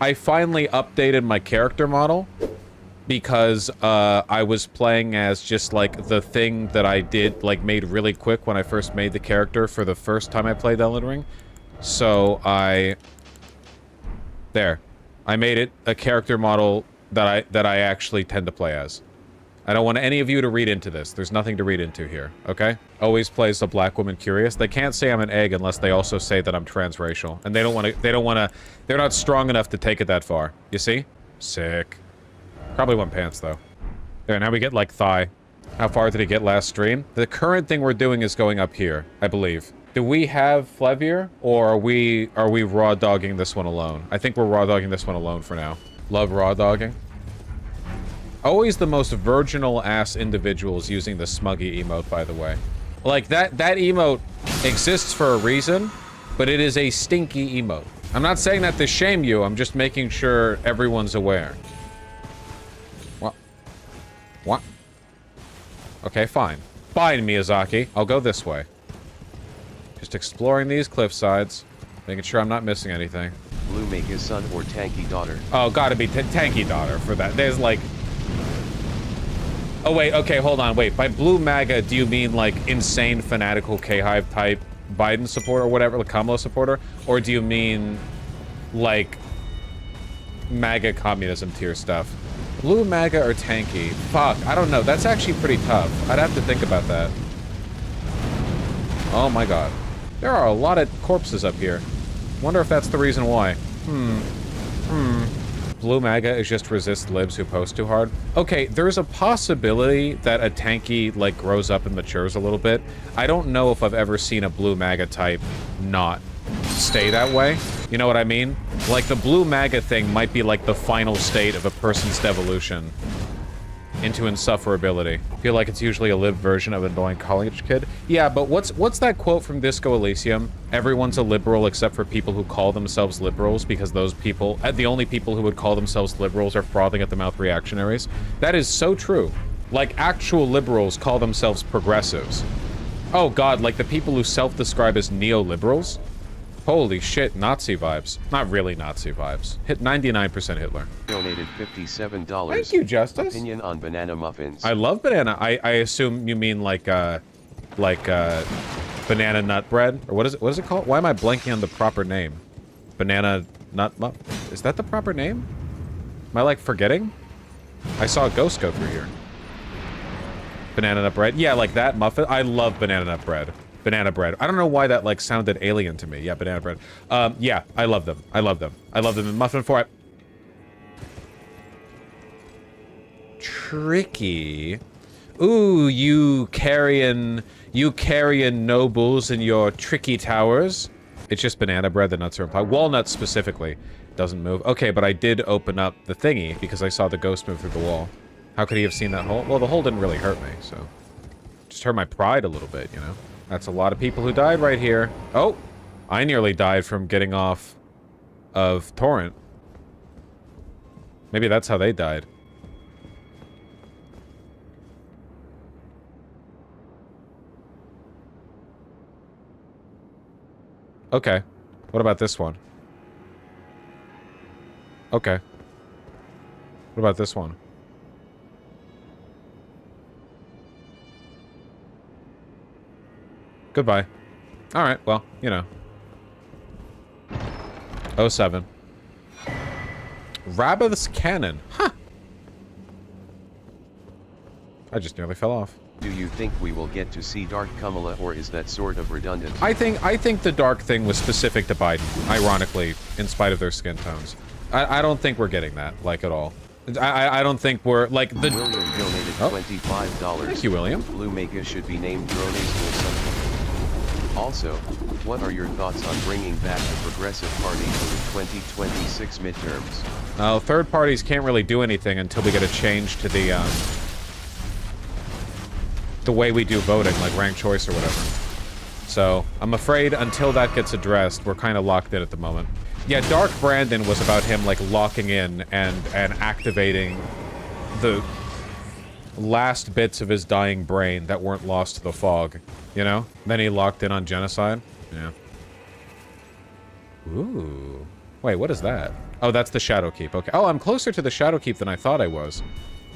I finally updated my character model because I was playing as just like the thing that I did, like made really quick when I first made the character for the first time I played Elden Ring. So I made it a character model that I actually tend to play as. I don't want any of you to read into this. There's nothing to read into here, okay? Always plays a black woman curious. They can't say I'm an egg unless they also say that I'm transracial. And they don't want to, they're not strong enough to take it that far. You see? Sick. Probably want pants, though. There, now we get, like, thigh. How far did he get last stream? The current thing we're doing is going up here, I believe. Do we have Flevier, or are we raw dogging this one alone? I think we're raw dogging this one alone for now. Love raw dogging. Always the most virginal ass individuals using the smuggy emote, by the way. Like, that emote exists for a reason, but it is a stinky emote. I'm not saying that to shame you, I'm just making sure everyone's aware. What? What? Okay, fine. Fine, Miyazaki. I'll go this way. Just exploring these cliff sides, making sure I'm not missing anything. Blue Maga's son or Tanky daughter? Oh, gotta be Tanky daughter for that. There's like... Oh, wait, okay, hold on, wait. By Blue Maga, do you mean, like, insane, fanatical K-Hive type Biden supporter or whatever, like Kamala supporter? Or do you mean, like, MAGA communism tier stuff? Blue Maga or Tanky? Fuck, I don't know. That's actually pretty tough. I'd have to think about that. Oh my god. There are a lot of corpses up here. Wonder if that's the reason why. Blue Maga is just resist libs who post too hard. Okay, there's a possibility that a Tanky, like, grows up and matures a little bit. I don't know if I've ever seen a Blue Maga type not stay that way. You know what I mean? Like, the Blue Maga thing might be, like, the final state of a person's devolution into insufferability. I feel like it's usually a lib version of an annoying college kid. Yeah, but what's that quote from Disco Elysium? Everyone's a liberal except for people who call themselves liberals, because those people, the only people who would call themselves liberals are frothing at the mouth reactionaries. That is so true. Like, actual liberals call themselves progressives. Oh god, like the people who self-describe as neoliberals? Holy shit, Nazi vibes. Not really Nazi vibes. Hit 99% Hitler. Donated $57. Thank you, Justice. Opinion on banana muffins. I love banana. I assume you mean like banana nut bread? Or what is it called? Why am I blanking on the proper name? Banana nut muffin? Is that the proper name? Am I, like, forgetting? I saw a ghost go through here. Banana nut bread? Yeah, like that muffin. I love banana nut bread. Banana bread. I don't know why that, like, sounded alien to me. Yeah, banana bread. Yeah, I love them. I love them. I love them in muffin form. Tricky. Ooh, you carrying nobles in your tricky towers. It's just banana bread, the nuts are implied. Walnuts specifically doesn't move. Okay, but I did open up the thingy because I saw the ghost move through the wall. How could he have seen that hole? Well, the hole didn't really hurt me, so... Just hurt my pride a little bit, you know? That's a lot of people who died right here. Oh! I nearly died from getting off of Torrent. Maybe that's how they died. Okay. What about this one? Okay. What about this one? Goodbye. Alright, well, you know. 07. Rabbith's Cannon. Huh. I just nearly fell off. Do you think we will get to see Dark Kamala, or is that sort of redundant? I think the dark thing was specific to Biden, ironically, in spite of their skin tones. I don't think we're getting that, like, at all. I don't think we're, like, the... William donated $25. Thank you, William. Blue Maga should be named Drones or something. Also, what are your thoughts on bringing back the Progressive Party for the 2026 midterms? Well, third parties can't really do anything until we get a change to the way we do voting, like ranked choice or whatever. So, I'm afraid until that gets addressed, we're kind of locked in at the moment. Yeah, Dark Brandon was about him, like, locking in and activating the last bits of his dying brain that weren't lost to the fog, you know? Then he locked in on genocide. Yeah. Ooh. Wait, what is that? Oh, that's the Shadow Keep. Okay. Oh, I'm closer to the Shadow Keep than I thought I was.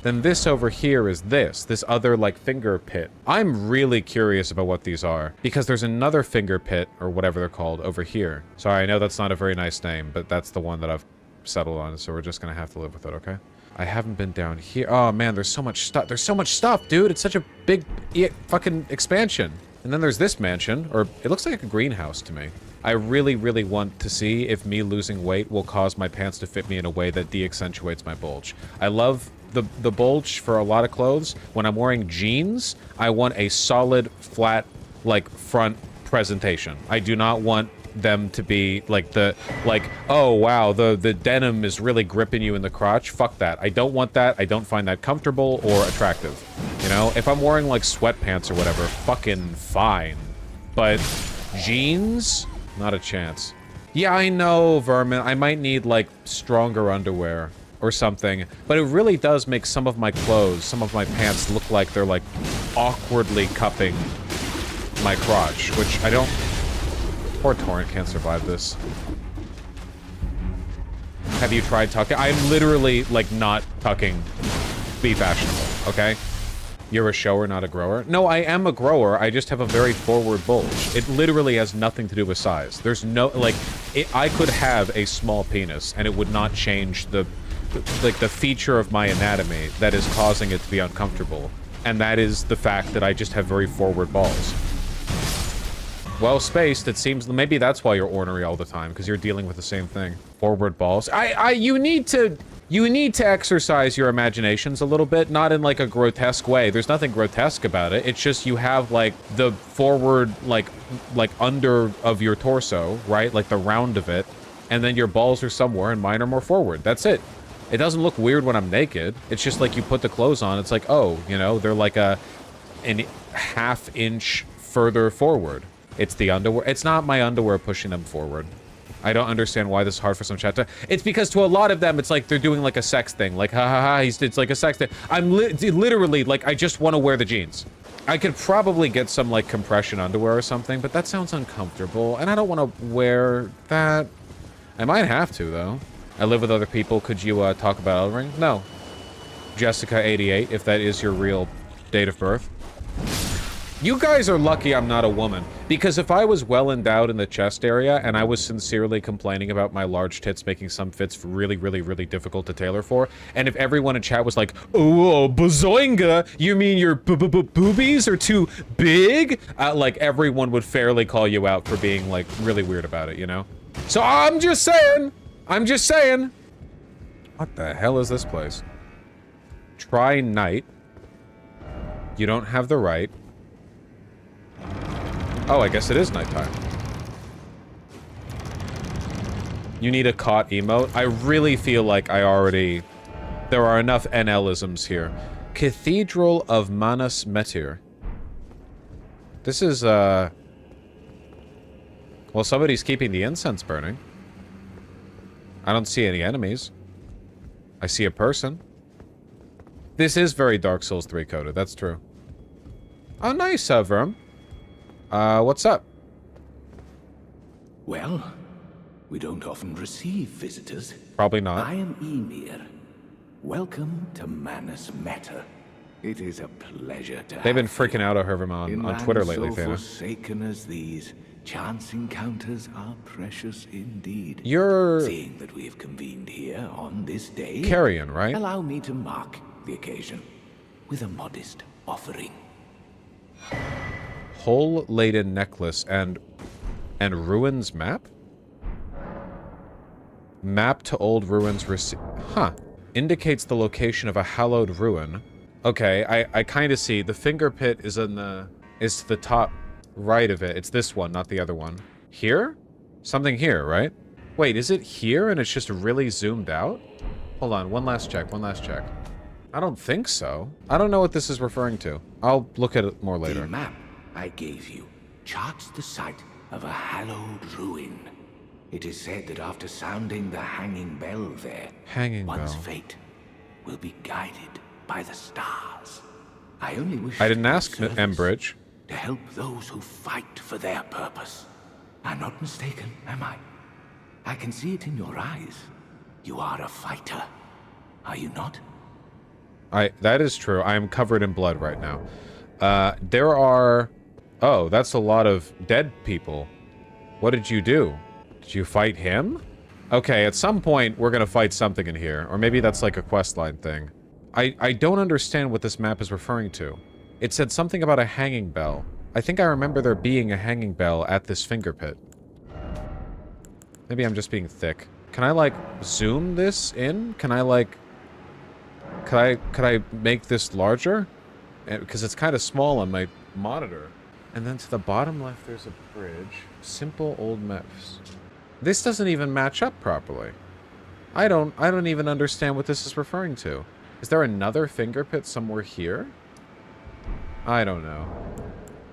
Then this over here is this other, like, finger pit. I'm really curious about what these are, because there's another finger pit, or whatever they're called, over here. Sorry, I know that's not a very nice name, but that's the one that I've settled on, so we're just gonna have to live with it, okay? I haven't been down here. Oh, man, there's so much stuff. There's so much stuff, dude. It's such a big fucking expansion. And then there's this mansion, or it looks like a greenhouse to me. I really, really want to see if me losing weight will cause my pants to fit me in a way that de-accentuates my bulge. I love the bulge for a lot of clothes. When I'm wearing jeans, I want a solid, flat, like, front presentation. I do not want them to be like oh wow, the denim is really gripping you in the crotch. Fuck that. I don't want that. I don't find that comfortable or attractive. You know, if I'm wearing like sweatpants or whatever, fucking fine. But jeans, not a chance. Yeah, I know, Vermin. I might need like stronger underwear or something, but it really does make some of my clothes, some of my pants look like they're like awkwardly cupping my crotch, which I don't. Poor Torrent can't survive this. Have you tried tucking? I'm literally, like, not tucking. Be fashionable, okay? You're a shower, not a grower? No, I am a grower. I just have a very forward bulge. It literally has nothing to do with size. There's no, like, I could have a small penis, and it would not change the feature of my anatomy that is causing it to be uncomfortable. And that is the fact that I just have very forward balls. Well spaced, it seems. Maybe that's why you're ornery all the time, because you're dealing with the same thing. Forward balls. You need to exercise your imaginations a little bit, not in like a grotesque way. There's nothing grotesque about it. It's just you have like the forward, like under of your torso, right? Like the round of it, and then your balls are somewhere, and mine are more forward. That's it. It doesn't look weird when I'm naked. It's just like you put the clothes on. It's like, oh, you know, they're like an ½ inch further forward. It's the underwear. It's not my underwear pushing them forward. I don't understand why this is hard for some chat to... It's because to a lot of them, it's like they're doing like a sex thing. Like, ha ha ha, it's like a sex thing. I'm literally, like, I just want to wear the jeans. I could probably get some, like, compression underwear or something, but that sounds uncomfortable, and I don't want to wear that. I might have to, though. I live with other people. Could you, talk about Elden Ring? No. Jessica88, if that is your real date of birth. You guys are lucky I'm not a woman, because if I was well endowed in the chest area and I was sincerely complaining about my large tits making some fits really, really, really difficult to tailor for, and if everyone in chat was like, oh, bazoinga, you mean your boobies are too big? Like, everyone would fairly call you out for being, like, really weird about it, you know? So I'm just saying! What the hell is this place? Try night. You don't have the right. Oh, I guess it is nighttime. You need a caught emote? I really feel like I already... There are enough NL-isms here. Cathedral of Manus Metyr. This is, Well, somebody's keeping the incense burning. I don't see any enemies. I see a person. This is very Dark Souls 3 coded, that's true. Oh, nice, Verm. What's up? Well, we don't often receive visitors. Probably not. I am Ymir. Welcome to Manus Metyr. It is a pleasure to They've been freaking out over him on Twitter lately, so Thana. forsaken as these, chance encounters are precious indeed. You're... Seeing that we have convened here on this day... Carrion, right? Allow me to mark the occasion with a modest offering. Hole-laden necklace and ruins map? Map to old ruins Huh. Indicates the location of a hallowed ruin. Okay, I kind of see. The finger pit is to the top right of it. It's this one, not the other one. Here? Something here, right? Wait, is it here and it's just really zoomed out? Hold on, one last check. I don't think so. I don't know what this is referring to. I'll look at it more later. The map I gave you charts the site of a hallowed ruin. It is said that after sounding the hanging bell there, one's fate will be guided by the stars. I only wish I didn't ask Embridge. To help those who fight for their purpose. I'm not mistaken, am I? I can see it in your eyes. You are a fighter, are you not? That is true. I am covered in blood right now. There are... Oh, that's a lot of dead people. What did you do? Did you fight him? Okay, at some point, we're gonna fight something in here. Or maybe that's like a questline thing. I don't understand what this map is referring to. It said something about a hanging bell. I think I remember there being a hanging bell at this finger pit. Maybe I'm just being thick. Can I, like, zoom this in? Can I, like... Could I make this larger? Because it's kind of small on my monitor. And then to the bottom left, there's a bridge. Simple old maps. This doesn't even match up properly. I don't even understand what this is referring to. Is there another finger pit somewhere here? I don't know.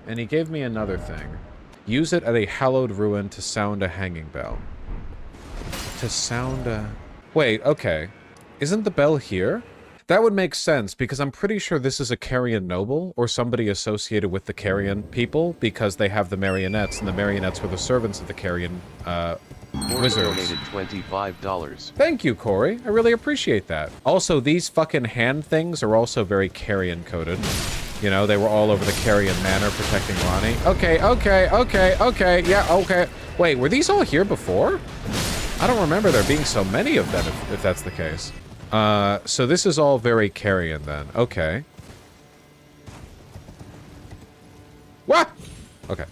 And he gave me another thing. Use it at a hallowed ruin to sound a hanging bell. To sound a... Wait, okay. Isn't the bell here? That would make sense, because I'm pretty sure this is a Carian noble, or somebody associated with the Carian people, because they have the marionettes, and the marionettes were the servants of the Carian, wizards. Donated $25. Thank you, Corey. I really appreciate that. Also, these fucking hand things are also very Carian coded. You know, they were all over the Carian manor protecting Ronnie. Okay, yeah, okay. Wait, were these all here before? I don't remember there being so many of them, if that's the case. So this is all very Carian then. Okay. What? Okay.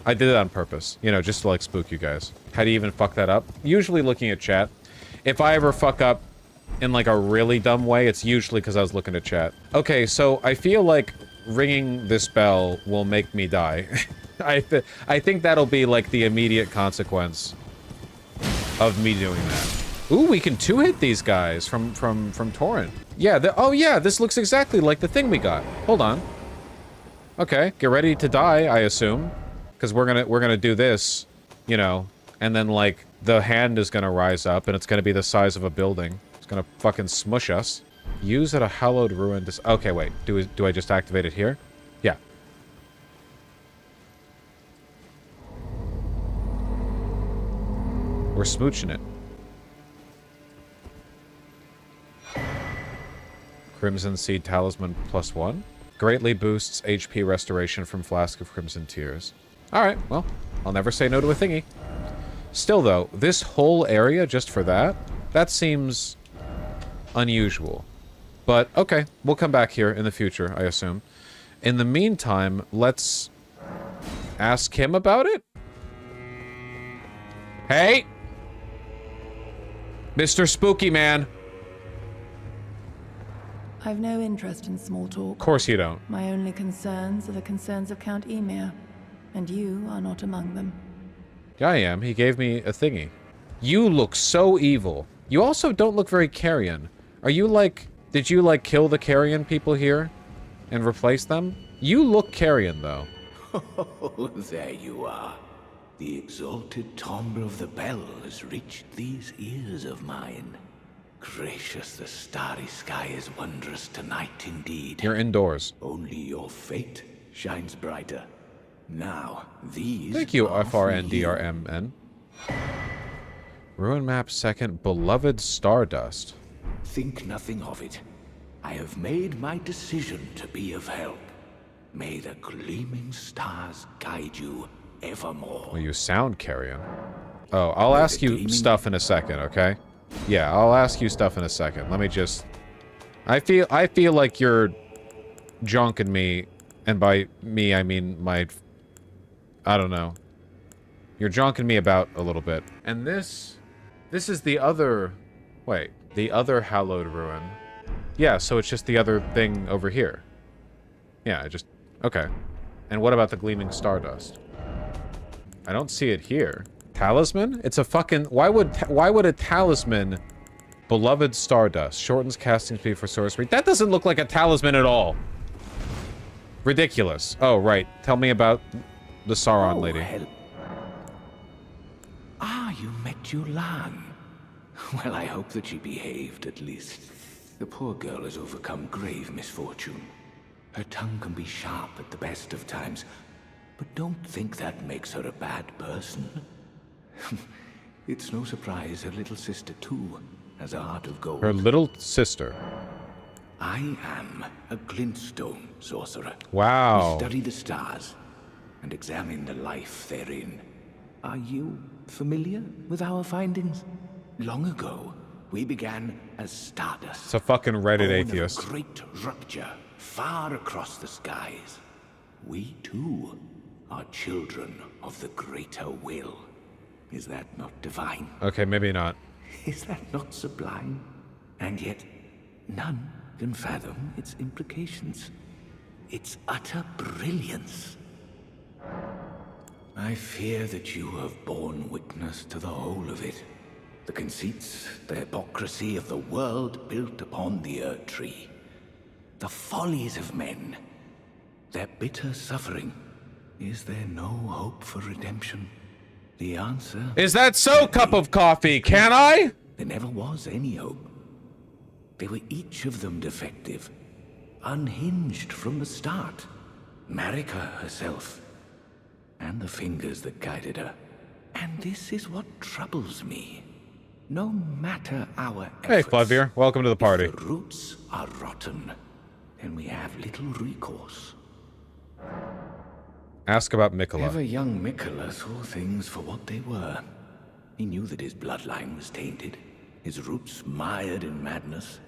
I did it on purpose. You know, just to, like, spook you guys. How do you even fuck that up? Usually looking at chat. If I ever fuck up in, like, a really dumb way, it's usually because I was looking at chat. Okay, so I feel like ringing this bell will make me die. I think that'll be, like, the immediate consequence of me doing that. Ooh, we can two-hit these guys from Torrent. Yeah, oh yeah, this looks exactly like the thing we got. Hold on. Okay, get ready to die, I assume. Because we're gonna do this, you know, and then, like, the hand is gonna rise up, and it's gonna be the size of a building. It's gonna fucking smush us. Use at a hallowed ruin. Okay, wait. Do I just activate it here? Yeah. We're smooching it. Crimson Seed Talisman +1. Greatly boosts HP restoration from Flask of Crimson Tears. Alright, well, I'll never say no to a thingy. Still, though, this whole area just for that? That seems unusual. But, okay, we'll come back here in the future, I assume. In the meantime, let's ask him about it? Hey! Mr. Spooky Man! I've no interest in small talk. Of course you don't. My only concerns are the concerns of Count Emir, and you are not among them. Yeah, I am. He gave me a thingy. You look so evil. You also don't look very Carian. Are you like... Did you, like, kill the Carian people here and replace them? You look Carian, though. Oh, there you are. The exalted timbre of the bell has reached these ears of mine. Gracious, the starry sky is wondrous tonight indeed. You're indoors. Only your fate shines brighter. Now, these... Thank you, are for FRNDRMN. Ruin map second, beloved Stardust. Think nothing of it. I have made my decision to be of help. May the gleaming stars guide you evermore. Well, you sound Carian. Oh, I'll ask you stuff in a second, okay? Yeah, I'll ask you stuff in a second. Let me just... I feel like you're jonking me, and by me, I mean my... I don't know. You're jonking me about a little bit. And this is the other... Wait, the other hallowed ruin. Yeah, so it's just the other thing over here. Yeah, okay. And what about the gleaming stardust? I don't see it here. Talisman? It's a fucking... Why would a talisman... Beloved Stardust. Shortens casting speed for sorcery. That doesn't look like a talisman at all. Ridiculous. Oh, right. Tell me about the Sauron lady. Hell. Ah, you met Yulan. Well, I hope that she behaved, at least. The poor girl has overcome grave misfortune. Her tongue can be sharp at the best of times, but don't think that makes her a bad person. It's no surprise her little sister, too, has a heart of gold. Her little sister. I am a glintstone sorcerer. Wow. We study the stars and examine the life therein. Are you familiar with our findings? Long ago, we began as stardust. It's a fucking Reddit born atheist. of a great rupture far across the skies. We, too, are children of the greater will. Is that not divine? Okay, maybe not. Is that not sublime? And yet, none can fathom its implications. Its utter brilliance. I fear that you have borne witness to the whole of it. The conceits, the hypocrisy of the world built upon the Earth Tree. The follies of men. Their bitter suffering. Is there no hope for redemption? The answer... Is that so, cup of coffee? Can I? There never was any hope. They were each of them defective. Unhinged from the start. Marika herself. And the fingers that guided her. And this is what troubles me. No matter our efforts... Hey, Flavir. Welcome to the party. If the roots are rotten, then we have little recourse. Ask about Mikola. Ever young Mikola saw things for what they were. He knew that his bloodline was tainted, his roots mired in madness.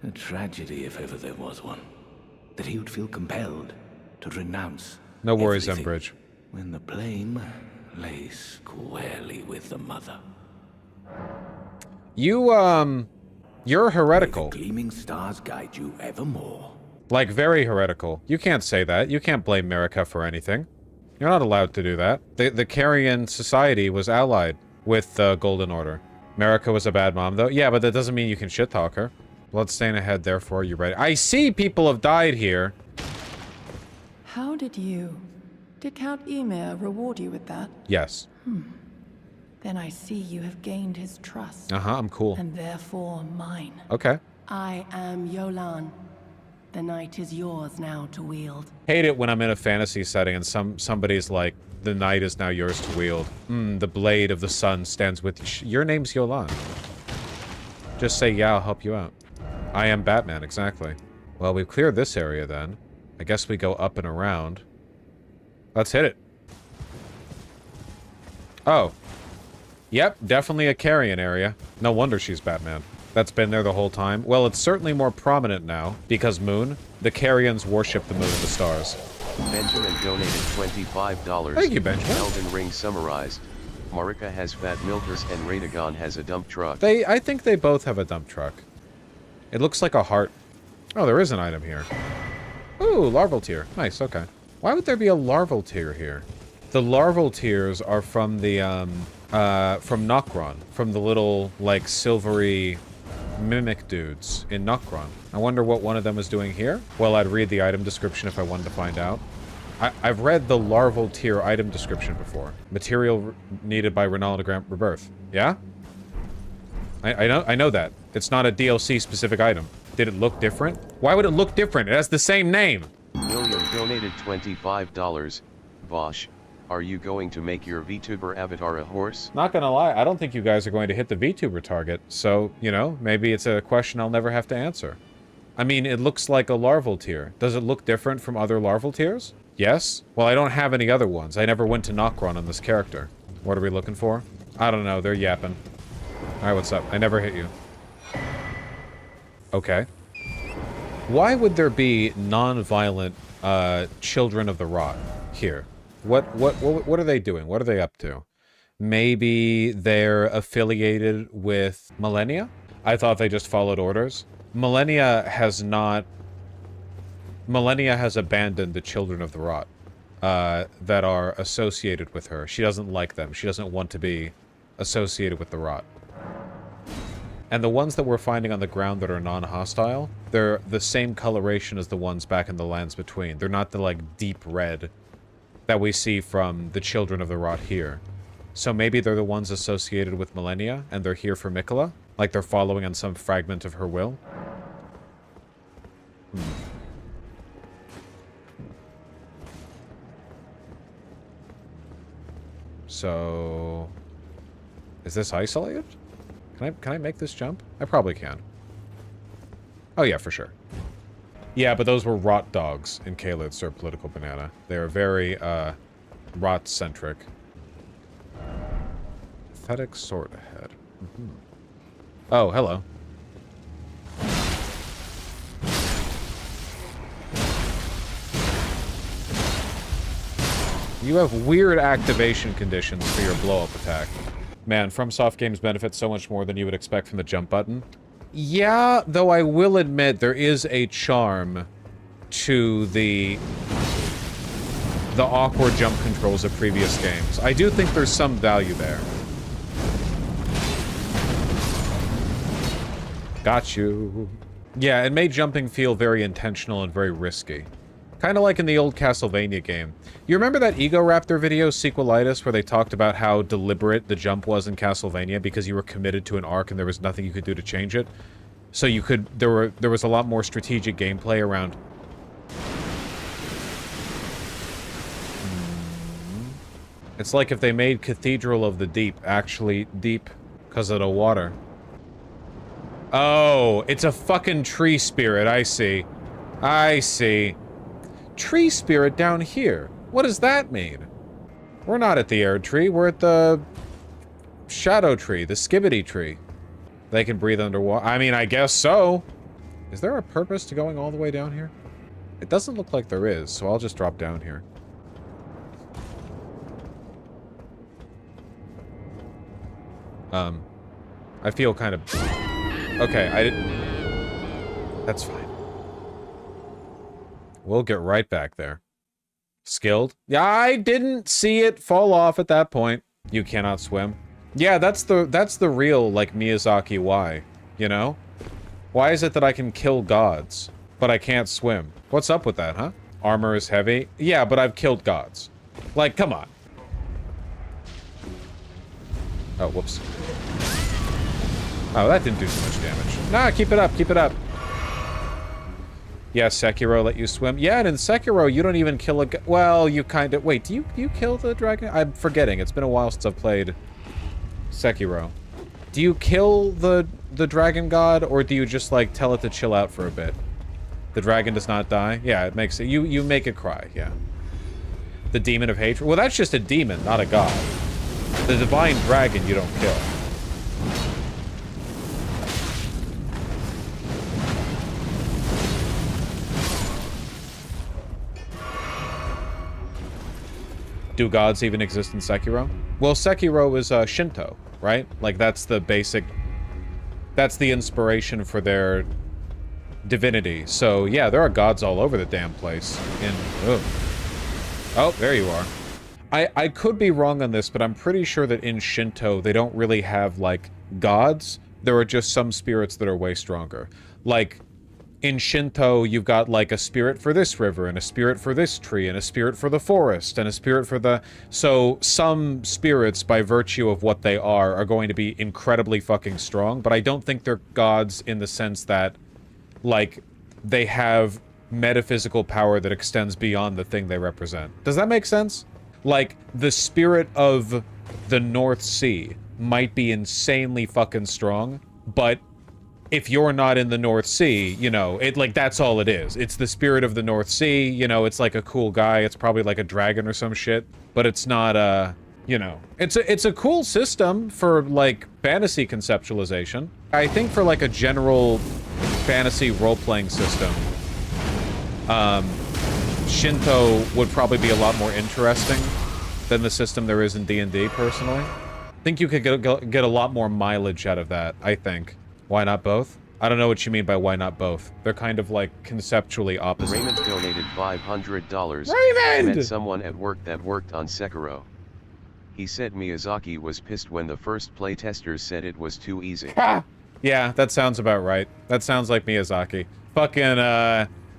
A tragedy if ever there was one. That he would feel compelled to renounce No worries, everything Embridge. when the blame lay squarely with the mother. You're heretical. May the gleaming stars guide you evermore. Like, very heretical. You can't say that. You can't blame Marika for anything. You're not allowed to do that. The Carrion Society was allied with the Golden Order. Marika was a bad mom, though. Yeah, but that doesn't mean you can shit-talk her. Bloodstain ahead, therefore, you ready? I see people have died here. How did you... Did Count Ymir reward you with that? Yes. Then I see you have gained his trust. Uh-huh, I'm cool. And therefore mine. Okay. I am Yolan. The night is yours now to wield. Hate it when I'm in a fantasy setting and somebody's like, the night is now yours to wield. The blade of the sun stands with you. Your name's Yolan. Just say, yeah, I'll help you out. I am Batman, exactly. Well, we've cleared this area then. I guess we go up and around. Let's hit it. Oh. Yep, definitely a Carrion area. No wonder she's Batman. That's been there the whole time. Well, it's certainly more prominent now, because Moon. The Carrions worship the moon and the stars. Benjamin donated $25. Thank you, Benjamin. Elden Ring summarized. Marika has fat milkers and Radagon has a dump truck. I think they both have a dump truck. It looks like a heart. Oh, there is an item here. Ooh, larval tier. Nice, okay. Why would there be a larval tier here? The larval tiers are from the, from Nokron. From the little, like, silvery mimic dudes in Nokron. I wonder what one of them is doing here? Well, I'd read the item description if I wanted to find out. I've read the larval tier item description before. Material needed by Ronaldogram Rebirth. Yeah? I know that. It's not a DLC specific item. Did it look different? Why would it look different? It has the same name. William donated $25. Vaush, are you going to make your VTuber avatar a horse? Not gonna lie, I don't think you guys are going to hit the VTuber target. So, you know, maybe it's a question I'll never have to answer. I mean, it looks like a larval tier. Does it look different from other larval tiers? Yes? Well, I don't have any other ones. I never went to Nokron on this character. What are we looking for? I don't know, they're yapping. Alright, what's up? I never hit you. Okay. Why would there be non-violent children of the rot here? What are they doing? What are they up to? Maybe they're affiliated with Millennia? I thought they just followed orders. Millennia has abandoned the children of the rot that are associated with her. She doesn't like them. She doesn't want to be associated with the rot. And the ones that we're finding on the ground that are non-hostile, they're the same coloration as the ones back in the Lands Between. They're not the, like, deep red that we see from the Children of the Rot here. So maybe they're the ones associated with Millennia, and they're here for Mikola? Like they're following on some fragment of her will? So... Is this isolated? Can I make this jump? I probably can. Oh yeah, for sure. Yeah, but those were rot dogs in Caelid, Sir Political Banana. They are very, rot-centric. Pathetic sword ahead. Mm-hmm. Oh, hello. You have weird activation conditions for your blow-up attack. Man, FromSoft games benefit so much more than you would expect from the jump button. Yeah, though I will admit there is a charm to the awkward jump controls of previous games. I do think there's some value there. Got you. Yeah, it made jumping feel very intentional and very risky. Kind of like in the old Castlevania game. You remember that Ego Raptor video, Sequelitis, where they talked about how deliberate the jump was in Castlevania because you were committed to an arc and there was nothing you could do to change it? So you could... There was a lot more strategic gameplay around... It's like if they made Cathedral of the Deep actually deep because of the water. Oh, it's a fucking tree spirit, I see. I see. Tree spirit down here. What does that mean? We're not at the air tree, we're at the shadow tree, the skibbity tree. They can breathe underwater. I mean, I guess so. Is there a purpose to going all the way down here? It doesn't look like there is, so I'll just drop down here. I feel kind of... Okay, I didn't... That's fine. We'll get right back there. Skilled? Yeah, I didn't see it fall off at that point. You cannot swim. Yeah, that's the real, like, Miyazaki why, you know? Why is it that I can kill gods, but I can't swim? What's up with that, huh? Armor is heavy? Yeah, but I've killed gods. Like, come on. Oh, whoops. Oh, that didn't do too much damage. Nah, keep it up, keep it up. Yeah, Sekiro let you swim. Yeah, and in Sekiro, you don't even kill a... Well, you kind of... Wait, do you kill the dragon? I'm forgetting. It's been a while since I've played Sekiro. Do you kill the dragon god, or do you just, like, tell it to chill out for a bit? The dragon does not die? Yeah, it makes it... You make it cry, yeah. The demon of hatred? Well, that's just a demon, not a god. The divine dragon you don't kill. Do gods even exist in Sekiro? Well, Sekiro is Shinto, right? Like, that's the basic... That's the inspiration for their divinity. So, yeah, there are gods all over the damn place. Oh, there you are. I could be wrong on this, but I'm pretty sure that in Shinto, they don't really have, like, gods. There are just some spirits that are way stronger. Like... In Shinto, you've got, like, a spirit for this river, and a spirit for this tree, and a spirit for the forest, and a spirit for the... So, some spirits, by virtue of what they are going to be incredibly fucking strong, but I don't think they're gods in the sense that, like, they have metaphysical power that extends beyond the thing they represent. Does that make sense? Like, the spirit of the North Sea might be insanely fucking strong, but... If you're not in the North Sea, you know, like, that's all it is. It's the spirit of the North Sea, you know, it's like a cool guy, it's probably like a dragon or some shit, but it's not, you know. It's a cool system for, like, fantasy conceptualization. I think for, like, a general fantasy role-playing system, Shinto would probably be a lot more interesting than the system there is in D&D, personally. I think you could get a lot more mileage out of that, I think. Why not both? I don't know what you mean by why not both. They're kind of, like, conceptually opposite. Raymond donated $500. Raymond! Met someone at work that worked on Sekiro. He said Miyazaki was pissed when the first playtesters said it was too easy. Ha! Yeah, that sounds about right. That sounds like Miyazaki. Fucking,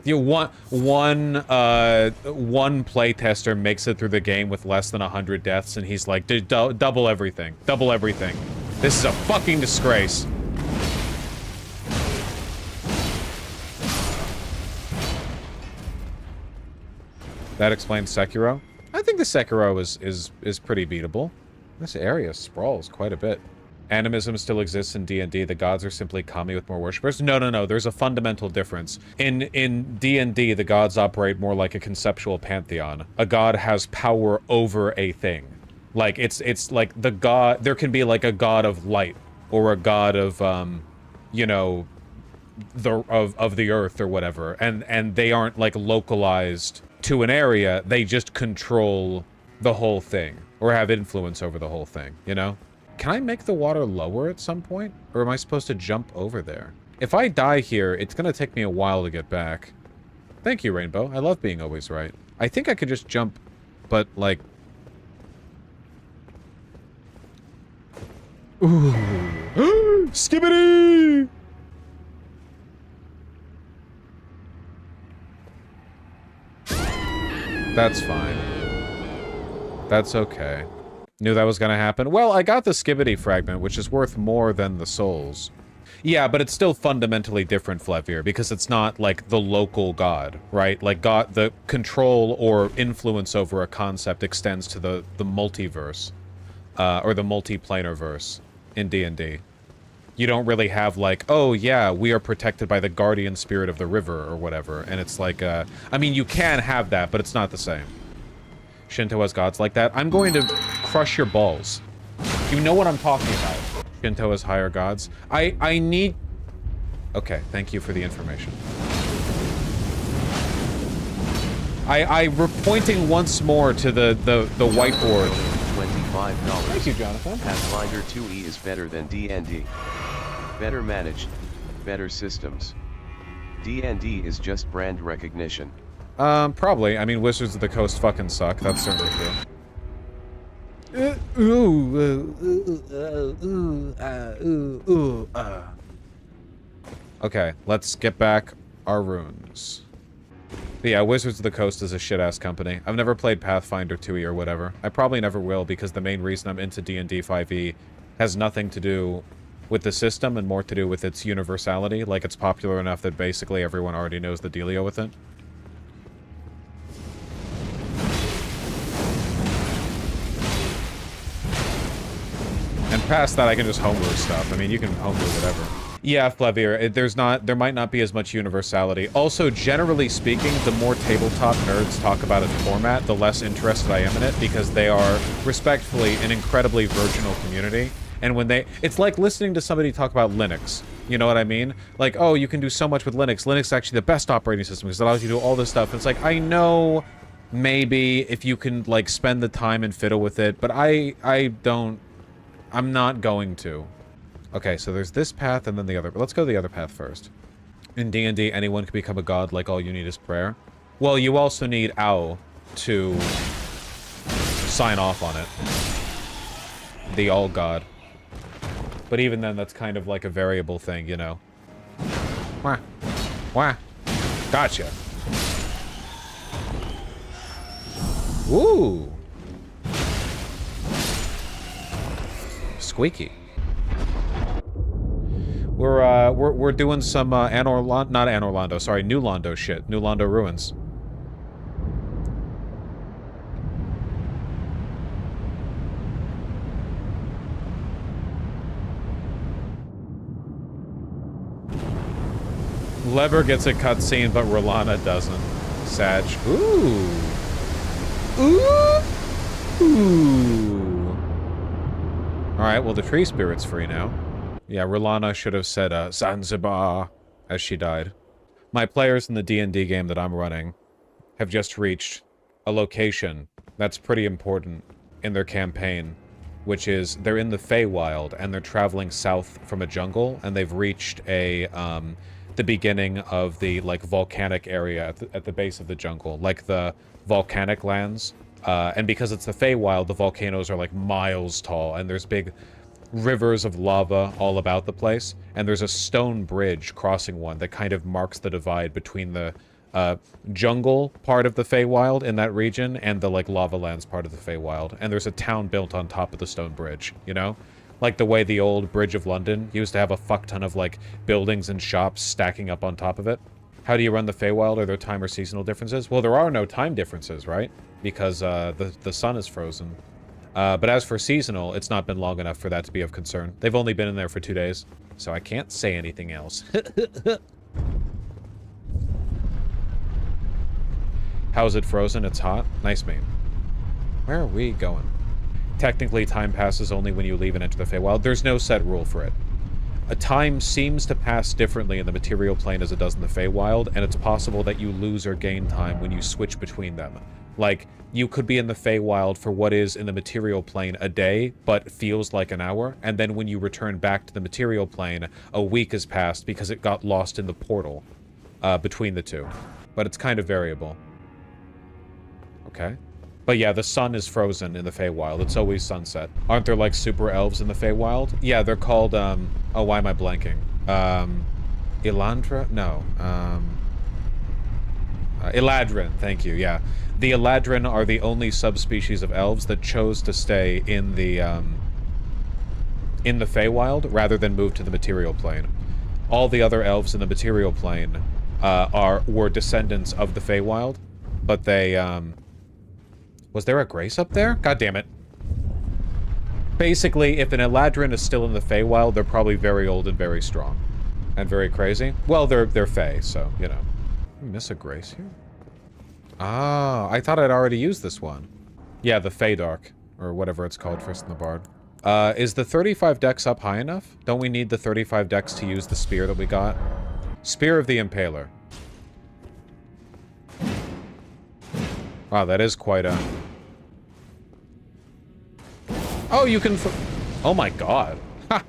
one playtester makes it through the game with less than 100 deaths, and he's like, double everything. Double everything. This is a fucking disgrace. That explains Sekiro. I think the Sekiro is pretty beatable. This area sprawls quite a bit. Animism still exists in D&D. The gods are simply kami with more worshippers. No, no, no. There's a fundamental difference. In D&D, the gods operate more like a conceptual pantheon. A god has power over a thing. Like, it's like the god... There can be, like, a god of light. Or a god of, you know... of the earth or whatever. And they aren't, like, localized to an area. They just control the whole thing. Or have influence over the whole thing, you know? Can I make the water lower at some point? Or am I supposed to jump over there? If I die here, it's gonna take me a while to get back. Thank you, Rainbow. I love being always right. I think I could just jump, but, like... Ooh. Skibbity! That's fine. That's okay. Knew that was gonna happen. Well, I got the Skibbity fragment, which is worth more than the souls. Yeah, but it's still fundamentally different, Flevier, because it's not, like, the local god, right? Like, god, the control or influence over a concept extends to the multiverse, or the multiplanar verse in D&D. You don't really have, like, oh, yeah, we are protected by the guardian spirit of the river, or whatever, and it's like, I mean, you can have that, but it's not the same. Shinto has gods like that. I'm going to crush your balls. You know what I'm talking about. Shinto has higher gods. I need... Okay, thank you for the information. We're pointing once more to the whiteboard. $25. Thank you, Jonathan. Pathfinder 2e is better than D&D. Better managed, better systems. D&D is just brand recognition. Probably. I mean, Wizards of the Coast fucking suck. That's certainly true. Okay, let's get back our runes. But yeah, Wizards of the Coast is a shit-ass company. I've never played Pathfinder 2e or whatever. I probably never will, because the main reason I'm into D&D 5e has nothing to do with the system and more to do with its universality. Like, it's popular enough that basically everyone already knows the dealio with it. And past that, I can just homebrew stuff. I mean, you can homebrew whatever. Yeah, Flevier, there might not be as much universality. Also, generally speaking, the more tabletop nerds talk about its format, the less interested I am in it, because they are, respectfully, an incredibly virginal community. And when it's like listening to somebody talk about Linux. You know what I mean? Like, oh, you can do so much with Linux. Linux is actually the best operating system because it allows you to do all this stuff. And it's like, I know maybe if you can, like, spend the time and fiddle with it, but I'm not going to. Okay, so there's this path and then the other. But let's go the other path first. In D&D, anyone can become a god, like all you need is prayer. Well, you also need Ao to sign off on it. The all god. But even then, that's kind of like a variable thing, you know. Wah. Wah. Gotcha. Ooh. Squeaky. We're doing some not Anorlando, sorry, New Londo shit. New Londo ruins. Lever gets a cutscene, but Rolana doesn't. Sag. Ooh. Ooh. Ooh. Alright, well the tree spirit's free now. Yeah, Rolana should have said, Zanzibar, as she died. My players in the D&D game that I'm running have just reached a location that's pretty important in their campaign, which is they're in the Feywild, and they're traveling south from a jungle, and they've reached a, the beginning of the, like, volcanic area at the base of the jungle, like the volcanic lands. And because it's the Feywild, the volcanoes are, like, miles tall, and there's big rivers of lava all about the place, and there's a stone bridge crossing one that kind of marks the divide between the jungle part of the Feywild in that region and the, like, lava lands part of the Feywild. And there's a town built on top of the stone bridge, you know? Like the way the old Bridge of London used to have a fuck ton of, like, buildings and shops stacking up on top of it. How do you run the Feywild? Are there time or seasonal differences? Well, there are no time differences, right? Because the sun is frozen. But as for seasonal, it's not been long enough for that to be of concern. They've only been in there for 2 days, so I can't say anything else. How's it frozen? It's hot? Nice meme. Where are we going? Technically, time passes only when you leave and enter the Feywild. There's no set rule for it. A time seems to pass differently in the material plane as it does in the Feywild, and it's possible that you lose or gain time when you switch between them. Like, you could be in the Feywild for what is, in the material plane, a day, but feels like an hour, and then when you return back to the material plane, a week has passed because it got lost in the portal between the two. But it's kind of variable. Okay. But yeah, the sun is frozen in the Feywild. It's always sunset. Aren't there, like, super elves in the Feywild? Yeah, they're called, oh, why am I blanking? Elandra? No. Eladrin, thank you, yeah. The Eladrin are the only subspecies of elves that chose to stay in the Feywild rather than move to the material plane. All the other elves in the material plane were descendants of the Feywild, but they, was there a Grace up there? God damn it. Basically, if an Eladrin is still in the Feywild, they're probably very old and very strong. And very crazy. Well, they're Fey, so, you know. Did I miss a Grace here? Ah, I thought I'd already used this one. Yeah, the Feydark, or whatever it's called first in the Bard. Is the 35 dex up high enough? Don't we need the 35 dex to use the spear that we got? Spear of the Impaler. Wow, that is quite a... Oh, you can... Oh my god. Ha!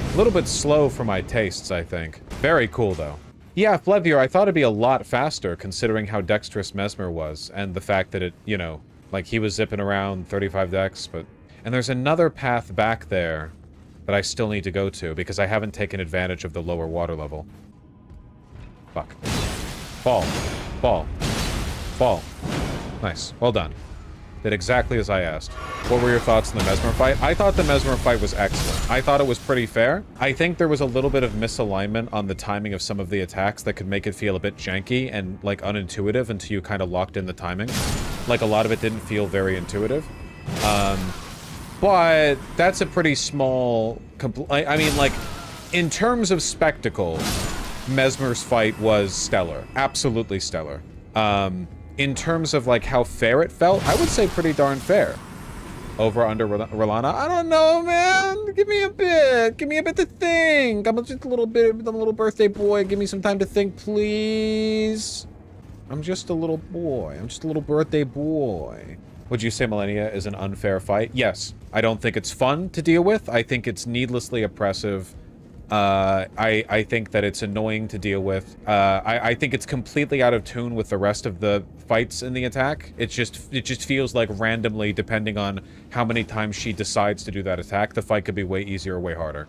A little bit slow for my tastes, I think. Very cool, though. Yeah, Flevier, I thought it'd be a lot faster, considering how dexterous Mesmer was, and the fact that it, you know, like, he was zipping around 35 dex, but... And there's another path back there that I still need to go to, because I haven't taken advantage of the lower water level. Fuck. Fall. Fall. Fall. Nice. Well done. Did exactly as I asked. What were your thoughts on the Mesmer fight? I thought the Mesmer fight was excellent. I thought it was pretty fair. I think there was a little bit of misalignment on the timing of some of the attacks that could make it feel a bit janky and, like, unintuitive until you kind of locked in the timing. Like, a lot of it didn't feel very intuitive. But that's a pretty small... I mean, like, in terms of spectacle, Mesmer's fight was stellar. Absolutely stellar. In terms of, like, how fair it felt, I would say pretty darn fair. Over under Rolana? I don't know, man. Give me a bit. Give me a bit to think. I'm just a little birthday boy. Give me some time to think, please. I'm just a little boy. I'm just a little birthday boy. Would you say Millennia is an unfair fight? Yes. I don't think it's fun to deal with. I think it's needlessly oppressive. I think that it's annoying to deal with. I think it's completely out of tune with the rest of the fights in the attack. It just feels like randomly, depending on how many times she decides to do that attack, the fight could be way easier or way harder.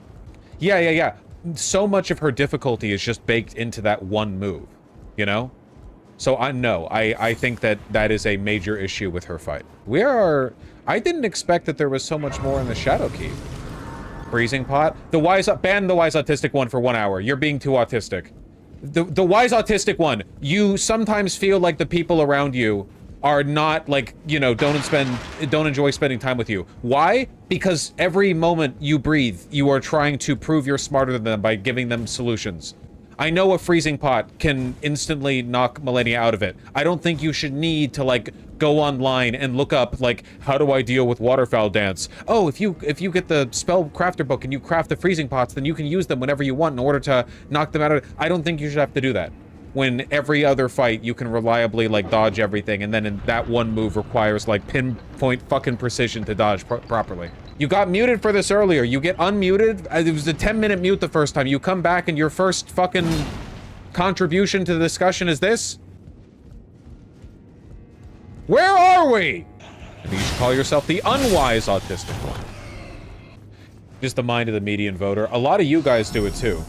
Yeah. So much of her difficulty is just baked into that one move, you know? So I think that is a major issue with her fight. I didn't expect that there was so much more in the Shadowkeep. Freezing pot. Ban the wise autistic one for 1 hour. You're being too autistic. The wise autistic one. You sometimes feel like the people around you are not, like, you know, don't enjoy spending time with you. Why? Because every moment you breathe, you are trying to prove you're smarter than them by giving them solutions. I know a freezing pot can instantly knock Millennia out of it. I don't think you should need to, like, go online and look up, like, how do I deal with waterfowl dance? Oh, if you get the spell crafter book and you craft the freezing pots, then you can use them whenever you want in order to knock them out of it. I don't think you should have to do that. When every other fight, you can reliably, like, dodge everything, and then in that one move requires, like, pinpoint fucking precision to dodge properly. You got muted for this earlier. You get unmuted. It was a 10-minute mute the first time. You come back and your first fucking contribution to the discussion is this? Where are we? I think you should call yourself the unwise autistic one. Just the mind of the median voter. A lot of you guys do it too.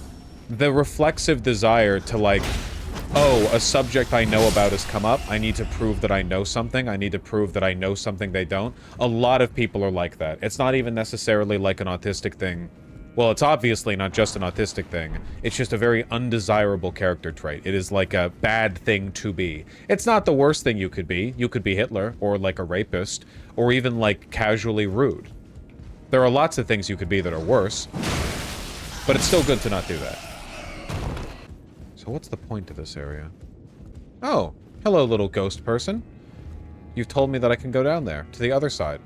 The reflexive desire to, like, oh, a subject I know about has come up. I need to prove that I know something. I need to prove that I know something they don't. A lot of people are like that. It's not even necessarily like an autistic thing. Well, it's obviously not just an autistic thing. It's just a very undesirable character trait. It is like a bad thing to be. It's not the worst thing you could be. You could be Hitler, or like a rapist, or even like casually rude. There are lots of things you could be that are worse, but it's still good to not do that. So what's the point of this area? Oh, hello, little ghost person. You've told me that I can go down there, to the other side.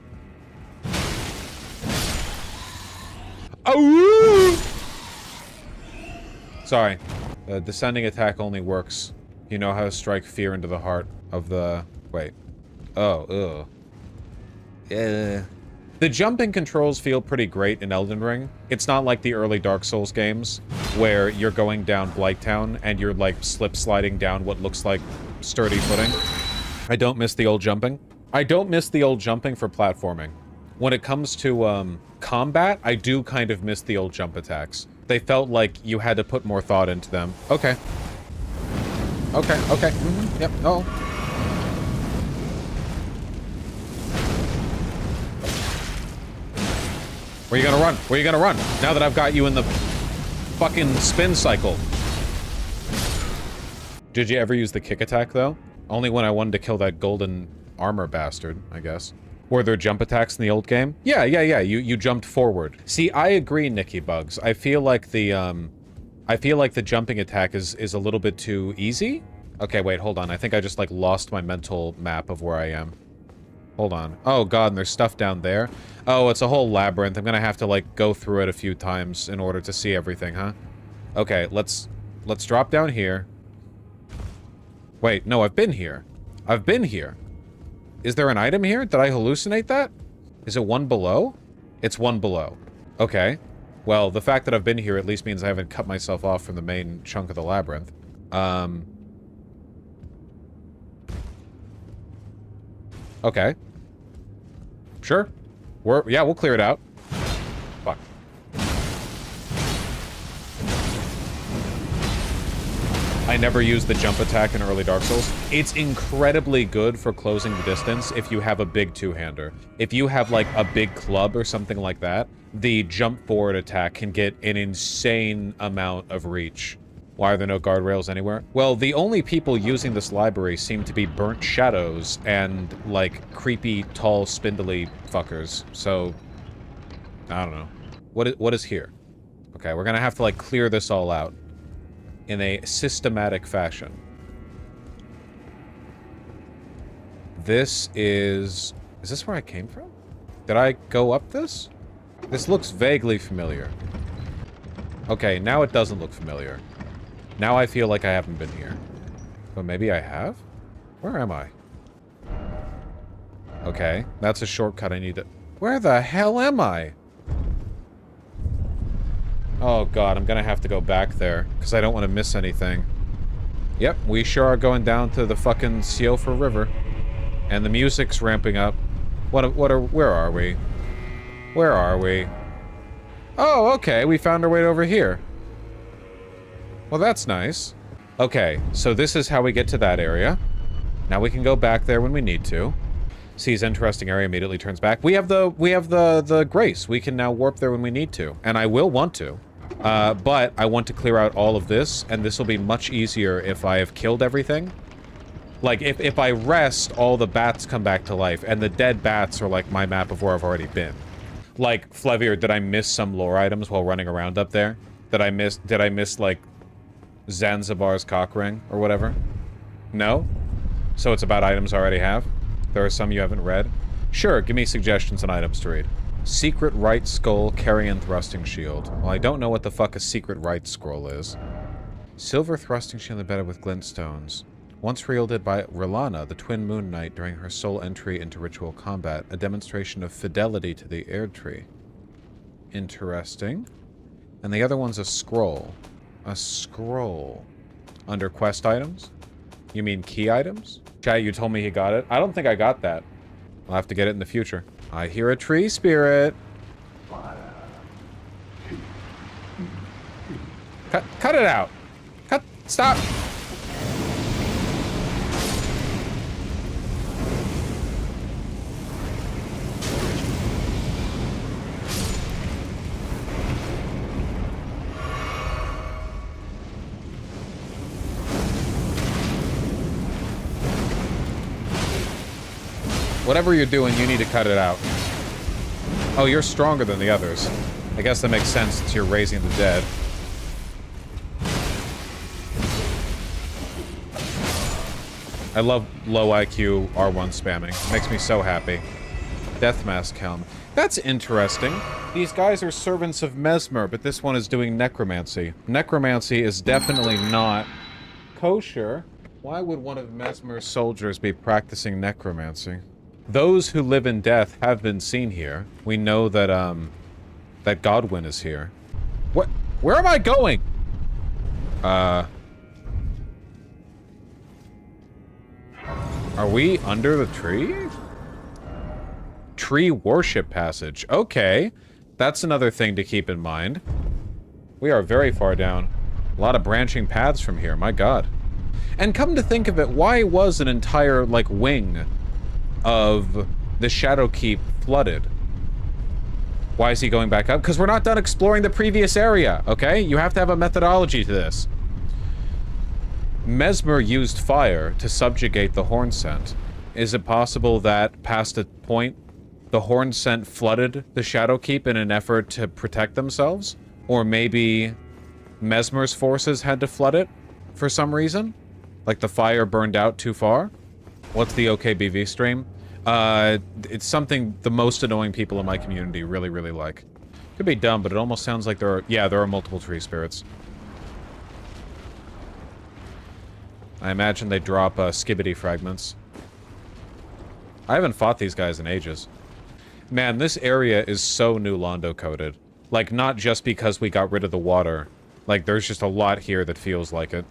Oh! Sorry. The descending attack only works. You know how to strike fear into the heart of the... Wait. Oh, ugh. Yeah. The jumping controls feel pretty great in Elden Ring. It's not like the early Dark Souls games, where you're going down Blighttown and you're, like, slip-sliding down what looks like sturdy footing. I don't miss the old jumping. I don't miss the old jumping for platforming. When it comes to, combat, I do kind of miss the old jump attacks. They felt like you had to put more thought into them. Okay. Okay, okay. Mm-hmm. Yep. Oh. Where you gonna run? Where you gonna run? Now that I've got you in the fucking spin cycle. Did you ever use the kick attack, though? Only when I wanted to kill that golden armor bastard, I guess. Were there jump attacks in the old game? Yeah. You jumped forward. See, I agree, Nicky Bugs. I feel like the jumping attack is a little bit too easy. Okay, wait, hold on. I think I just, like, lost my mental map of where I am. Hold on. Oh, God, and there's stuff down there. Oh, it's a whole labyrinth. I'm gonna have to, like, go through it a few times in order to see everything, huh? Okay, let's drop down here. Wait, no, I've been here. I've been here. Is there an item here? Did I hallucinate that? Is it one below? It's one below. Okay. Well, the fact that I've been here at least means I haven't cut myself off from the main chunk of the labyrinth. Okay. Sure. Yeah, we'll clear it out. Fuck. I never used the jump attack in early Dark Souls. It's incredibly good for closing the distance if you have a big two-hander. If you have, like, a big club or something like that, the jump forward attack can get an insane amount of reach. Why are there no guardrails anywhere? Well, the only people using this library seem to be burnt shadows and, like, creepy, tall, spindly fuckers. So, I don't know. What is here? Okay, we're gonna have to, like, clear this all out in a systematic fashion. This is this where I came from? Did I go up this? This looks vaguely familiar. Okay, now it doesn't look familiar. Now I feel like I haven't been here. But maybe I have? Where am I? Okay, that's a shortcut I need to... Where the hell am I? Oh god, I'm gonna have to go back there, because I don't want to miss anything. Yep, we sure are going down to the fucking Siofa River. And the music's ramping up. Where are we? Where are we? Oh, okay, we found our way over here. Well, that's nice. Okay, so this is how we get to that area. Now we can go back there when we need to. Sees interesting area, immediately turns back. We have the grace. We can now warp there when we need to. And I will want to. But I want to clear out all of this, and this will be much easier if I have killed everything. Like, if I rest, all the bats come back to life, and the dead bats are like my map of where I've already been. Like, Flevier, did I miss some lore items while running around up there? Did I miss, like, Zanzibar's cock ring, or whatever? No? So it's about items I already have? There are some you haven't read? Sure, give me suggestions on items to read. Secret right skull, carrion thrusting shield. Well, I don't know what the fuck a secret right scroll is. Silver thrusting shield embedded with glintstones. Once wielded by Rilana, the twin moon knight, during her sole entry into ritual combat. A demonstration of fidelity to the Air Tree. Interesting. And the other one's a scroll. A scroll. Under quest items? You mean key items? Chat, you told me he got it. I don't think I got that. I'll have to get it in the future. I hear a tree spirit. Cut it out. Stop. Whatever you're doing, you need to cut it out. Oh, you're stronger than the others. I guess that makes sense since you're raising the dead. I love low IQ R1 spamming. It makes me so happy. Death Mask Helm. That's interesting. These guys are servants of Mesmer, but this one is doing necromancy. Necromancy is definitely not kosher. Why would one of Mesmer's soldiers be practicing necromancy? Those who live in death have been seen here. We know that, that Godwin is here. What? Where am I going? Are we under the tree? Tree worship passage. Okay. That's another thing to keep in mind. We are very far down. A lot of branching paths from here, my god. And come to think of it, why was an entire, like, wing of the Shadowkeep flooded? Why is he going back up? Because we're not done exploring the previous area, okay? You have to have a methodology to this. Mesmer used fire to subjugate the horn scent. Is it possible that, past a point, the horn scent flooded the Shadowkeep in an effort to protect themselves? Or maybe Mesmer's forces had to flood it for some reason? Like the fire burned out too far? What's the OKBV stream? It's something the most annoying people in my community really, really like. Could be dumb, but it almost sounds like there are... Yeah, there are multiple tree spirits. I imagine they drop skibbity fragments. I haven't fought these guys in ages. Man, this area is so New Londo coded. Like, not just because we got rid of the water. Like, there's just a lot here that feels like it.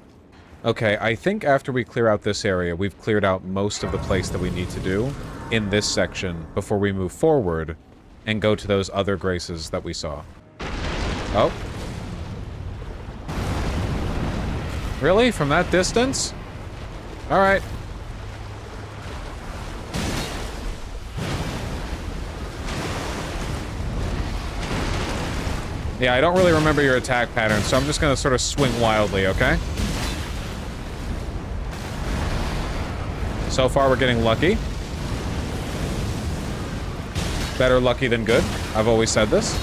Okay, I think after we clear out this area, we've cleared out most of the place that we need to do in this section before we move forward and go to those other graces that we saw. Oh. Really? From that distance? Alright. Yeah, I don't really remember your attack pattern, so I'm just gonna sort of swing wildly, okay? So far, we're getting lucky. Better lucky than good. I've always said this.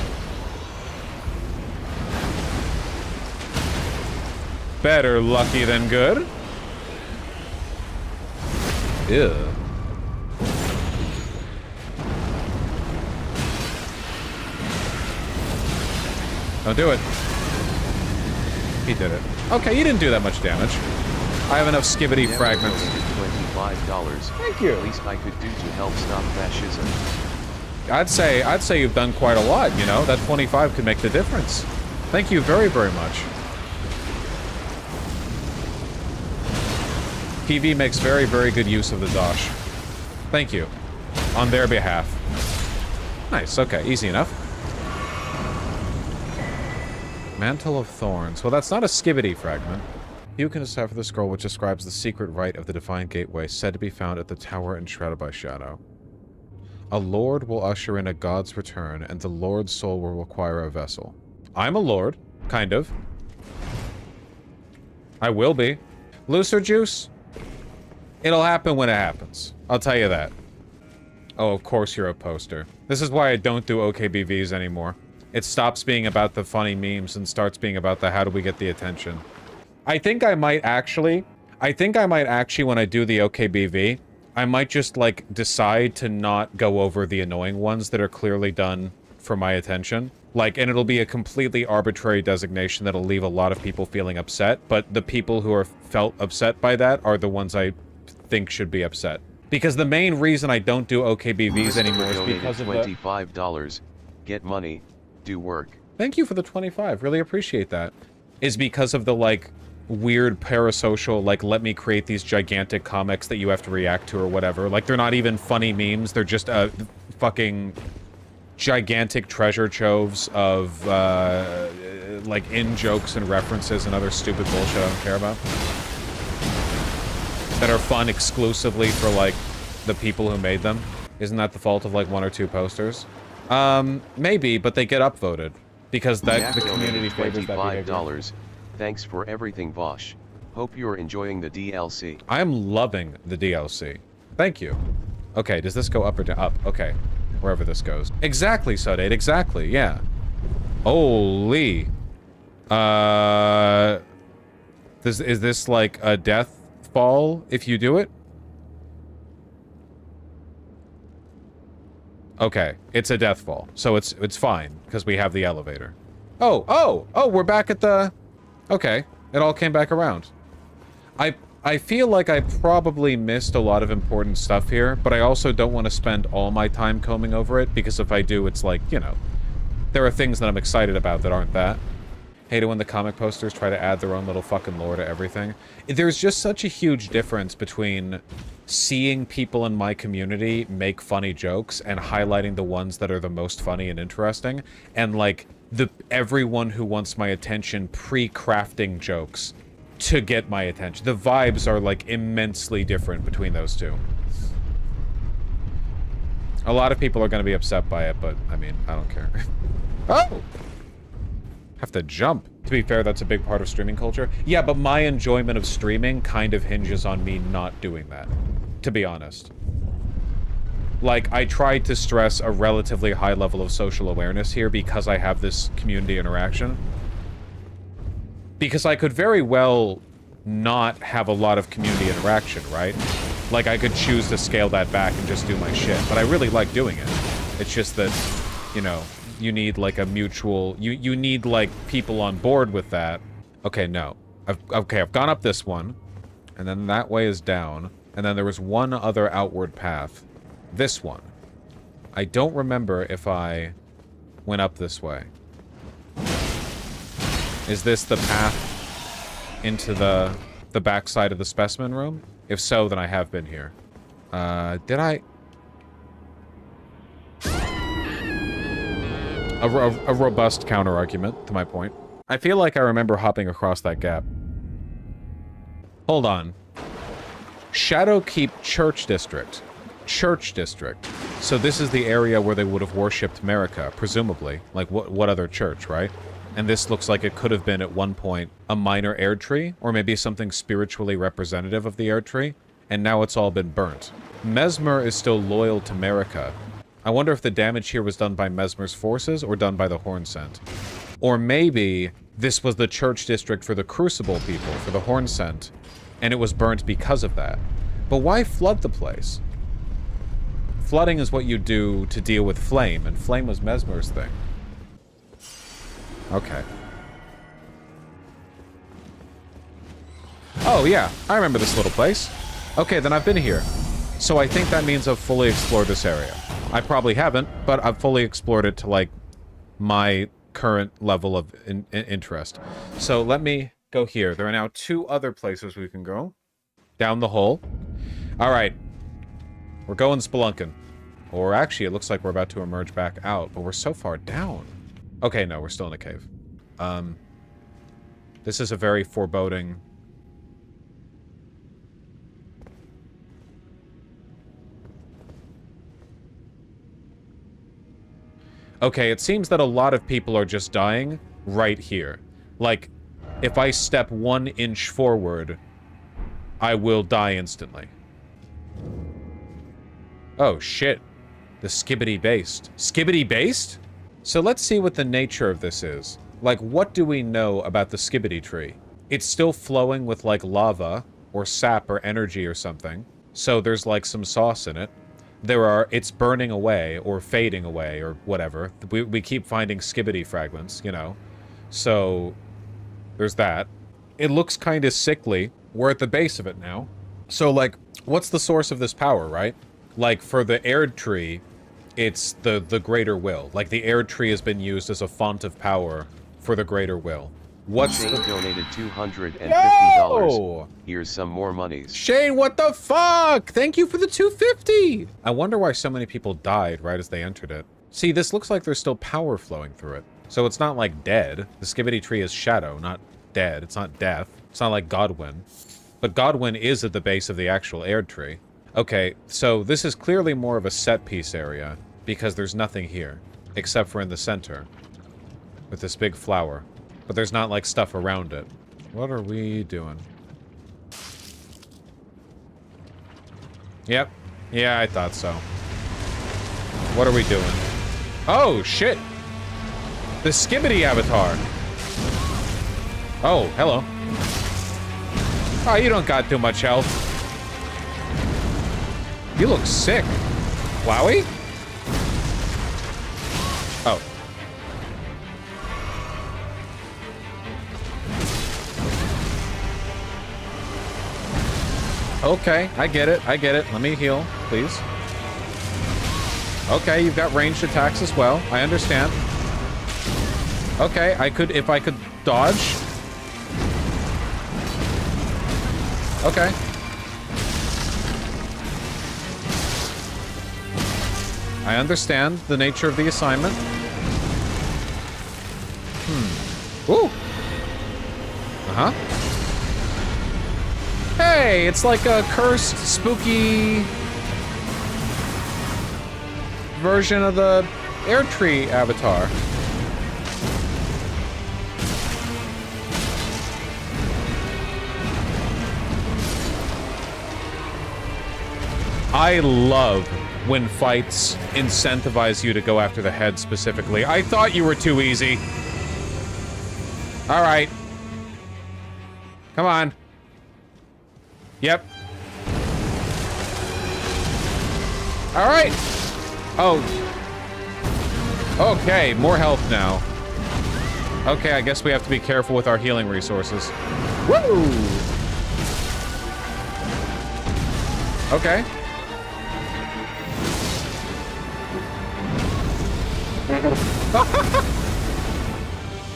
Better lucky than good. Ew. Don't do it. He did it. Okay, you didn't do that much damage. I have enough skibbity fragments. $25. Thank you. At least I could do to help stop fascism. I'd say you've done quite a lot, you know? That 25 could make the difference. Thank you very, very much. PV makes very, very good use of the dosh. Thank you. On their behalf. Nice, okay, easy enough. Mantle of Thorns. Well, that's not a skibbity fragment. You can decipher the scroll which describes the secret rite of the Divine Gateway, said to be found at the tower enshrouded by shadow. A lord will usher in a god's return, and the lord's soul will require a vessel. I'm a lord. Kind of. I will be. Looser juice? It'll happen when it happens. I'll tell you that. Oh, of course you're a poster. This is why I don't do OKBVs anymore. It stops being about the funny memes and starts being about the how do we get the attention. I think I might actually, when I do the OKBV, I might just, like, decide to not go over the annoying ones that are clearly done for my attention. Like, and it'll be a completely arbitrary designation that'll leave a lot of people feeling upset, but the people who are felt upset by that are the ones I think should be upset. Because the main reason I don't do OKBVs anymore is because of $25. Get money, do work. Thank you for the 25, really appreciate that. Is because of the, like, weird parasocial, like, let me create these gigantic comics that you have to react to or whatever. Like, they're not even funny memes, they're just, fucking gigantic treasure troves of, like, in-jokes and references and other stupid bullshit I don't care about. That are fun exclusively for, like, the people who made them. Isn't that the fault of, like, one or two posters? Maybe, but they get upvoted. Because that the community favors that behavior. Thanks for everything, Vaush. Hope you're enjoying the DLC. I am loving the DLC. Thank you. Okay, does this go up or down? Up, okay. Wherever this goes. Exactly, Sodate, exactly, yeah. Holy. Is this like a death fall if you do it? Okay, it's a death fall, so it's fine because we have the elevator. Oh, we're back at the... Okay, it all came back around. I feel like I probably missed a lot of important stuff here, but I also don't want to spend all my time combing over it, because if I do, it's like, you know, there are things that I'm excited about that aren't that. Hate it when the comic posters try to add their own little fucking lore to everything. There's just such a huge difference between seeing people in my community make funny jokes and highlighting the ones that are the most funny and interesting, and like everyone who wants my attention pre-crafting jokes to get my attention. The vibes are like immensely different between those two. A lot of people are going to be upset by it, but I mean, I don't care. Oh! Have to jump. To be fair, that's a big part of streaming culture. Yeah, but my enjoyment of streaming kind of hinges on me not doing that, to be honest. Like, I tried to stress a relatively high level of social awareness here because I have this community interaction. Because I could very well not have a lot of community interaction, right? Like, I could choose to scale that back and just do my shit, but I really like doing it. It's just that, you know, you need, like, a mutual... You need, like, people on board with that. Okay, no. I've gone up this one, and then that way is down, and then there was one other outward path. This one. I don't remember if I went up this way. Is this the path into the backside of the specimen room? If so, then I have been here. Did I... A robust counter-argument to my point. I feel like I remember hopping across that gap. Hold on. Shadowkeep Church District. Church District. So this is the area where they would have worshipped America, presumably. Like, what other church, right? And this looks like it could have been, at one point, a minor Erd tree, or maybe something spiritually representative of the Erd tree, and now it's all been burnt. Mesmer is still loyal to America. I wonder if the damage here was done by Mesmer's forces, or done by the Hornsent. Or maybe this was the church district for the Crucible people, for the Hornsent, and it was burnt because of that. But why flood the place? Flooding is what you do to deal with flame, and flame was Mesmer's thing. Okay. Oh, yeah. I remember this little place. Okay, then I've been here. So I think that means I've fully explored this area. I probably haven't, but I've fully explored it to, like, my current level of interest. So let me go here. There are now 2 other places we can go. Down the hole. Alright. We're going spelunking. Or actually, it looks like we're about to emerge back out, but we're so far down. Okay, no, we're still in a cave. This is a very foreboding... Okay, it seems that a lot of people are just dying right here. Like, if I step 1 inch forward, I will die instantly. Oh, shit. The skibbity-based. Skibbity-based? So let's see what the nature of this is. Like, what do we know about the skibbity tree? It's still flowing with, like, lava, or sap, or energy, or something. So there's, like, some sauce in it. It's burning away, or fading away, or whatever. We keep finding skibbity fragments, you know. So, there's that. It looks kind of sickly. We're at the base of it now. So, like, what's the source of this power, right? Like, for the Erd tree, it's the greater will. Like, the Erd tree has been used as a font of power for the greater will. What's Shane donated $250. No! Here's some more monies. Shane, what the fuck? Thank you for the $250! I wonder why so many people died right as they entered it. See, this looks like there's still power flowing through it. So it's not like dead. The skibbity tree is shadow, not dead. It's not death. It's not like Godwin. But Godwin is at the base of the actual Erd tree. Okay, so this is clearly more of a set-piece area, because there's nothing here, except for in the center, with this big flower. But there's not, like, stuff around it. What are we doing? Yep. Yeah, I thought so. What are we doing? Oh, shit! The Skibbity Avatar! Oh, hello. Oh, you don't got too much health. You look sick. Wowie? Oh. Okay, I get it. I get it. Let me heal, please. Okay, you've got ranged attacks as well. I understand. Okay, I could, if I could dodge. Okay. I understand the nature of the assignment. Ooh. Uh-huh. Hey, it's like a cursed, spooky version of the air tree avatar. I love when fights incentivize you to go after the head specifically. I thought you were too easy. All right. Come on. Yep. All right. Oh. Okay, more health now. Okay, I guess we have to be careful with our healing resources. Woo! Okay.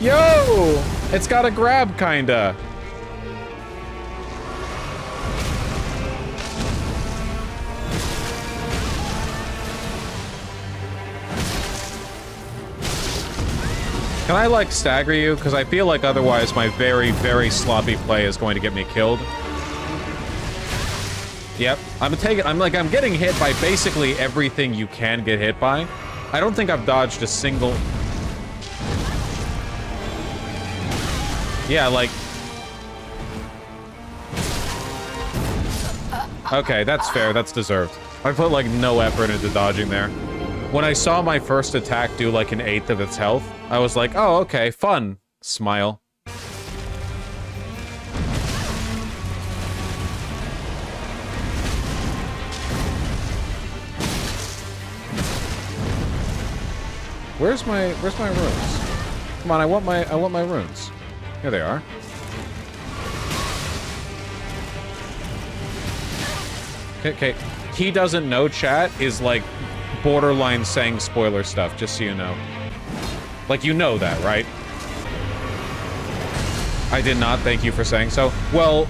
Yo! It's got a grab, kinda. Can I, like, stagger you? Because I feel like otherwise my very, very sloppy play is going to get me killed. Yep. I'm getting hit by basically everything you can get hit by. I don't think I've dodged a single... Yeah, like... Okay, that's fair. That's deserved. I put, like, no effort into dodging there. When I saw my first attack do, like, an eighth of its health, I was like, oh, okay, fun. Smile. Where's my runes? Come on, I want my runes. Here they are. Okay. He doesn't know chat is like borderline saying spoiler stuff, just so you know. Like, you know that, right? I did not, thank you for saying so. Well,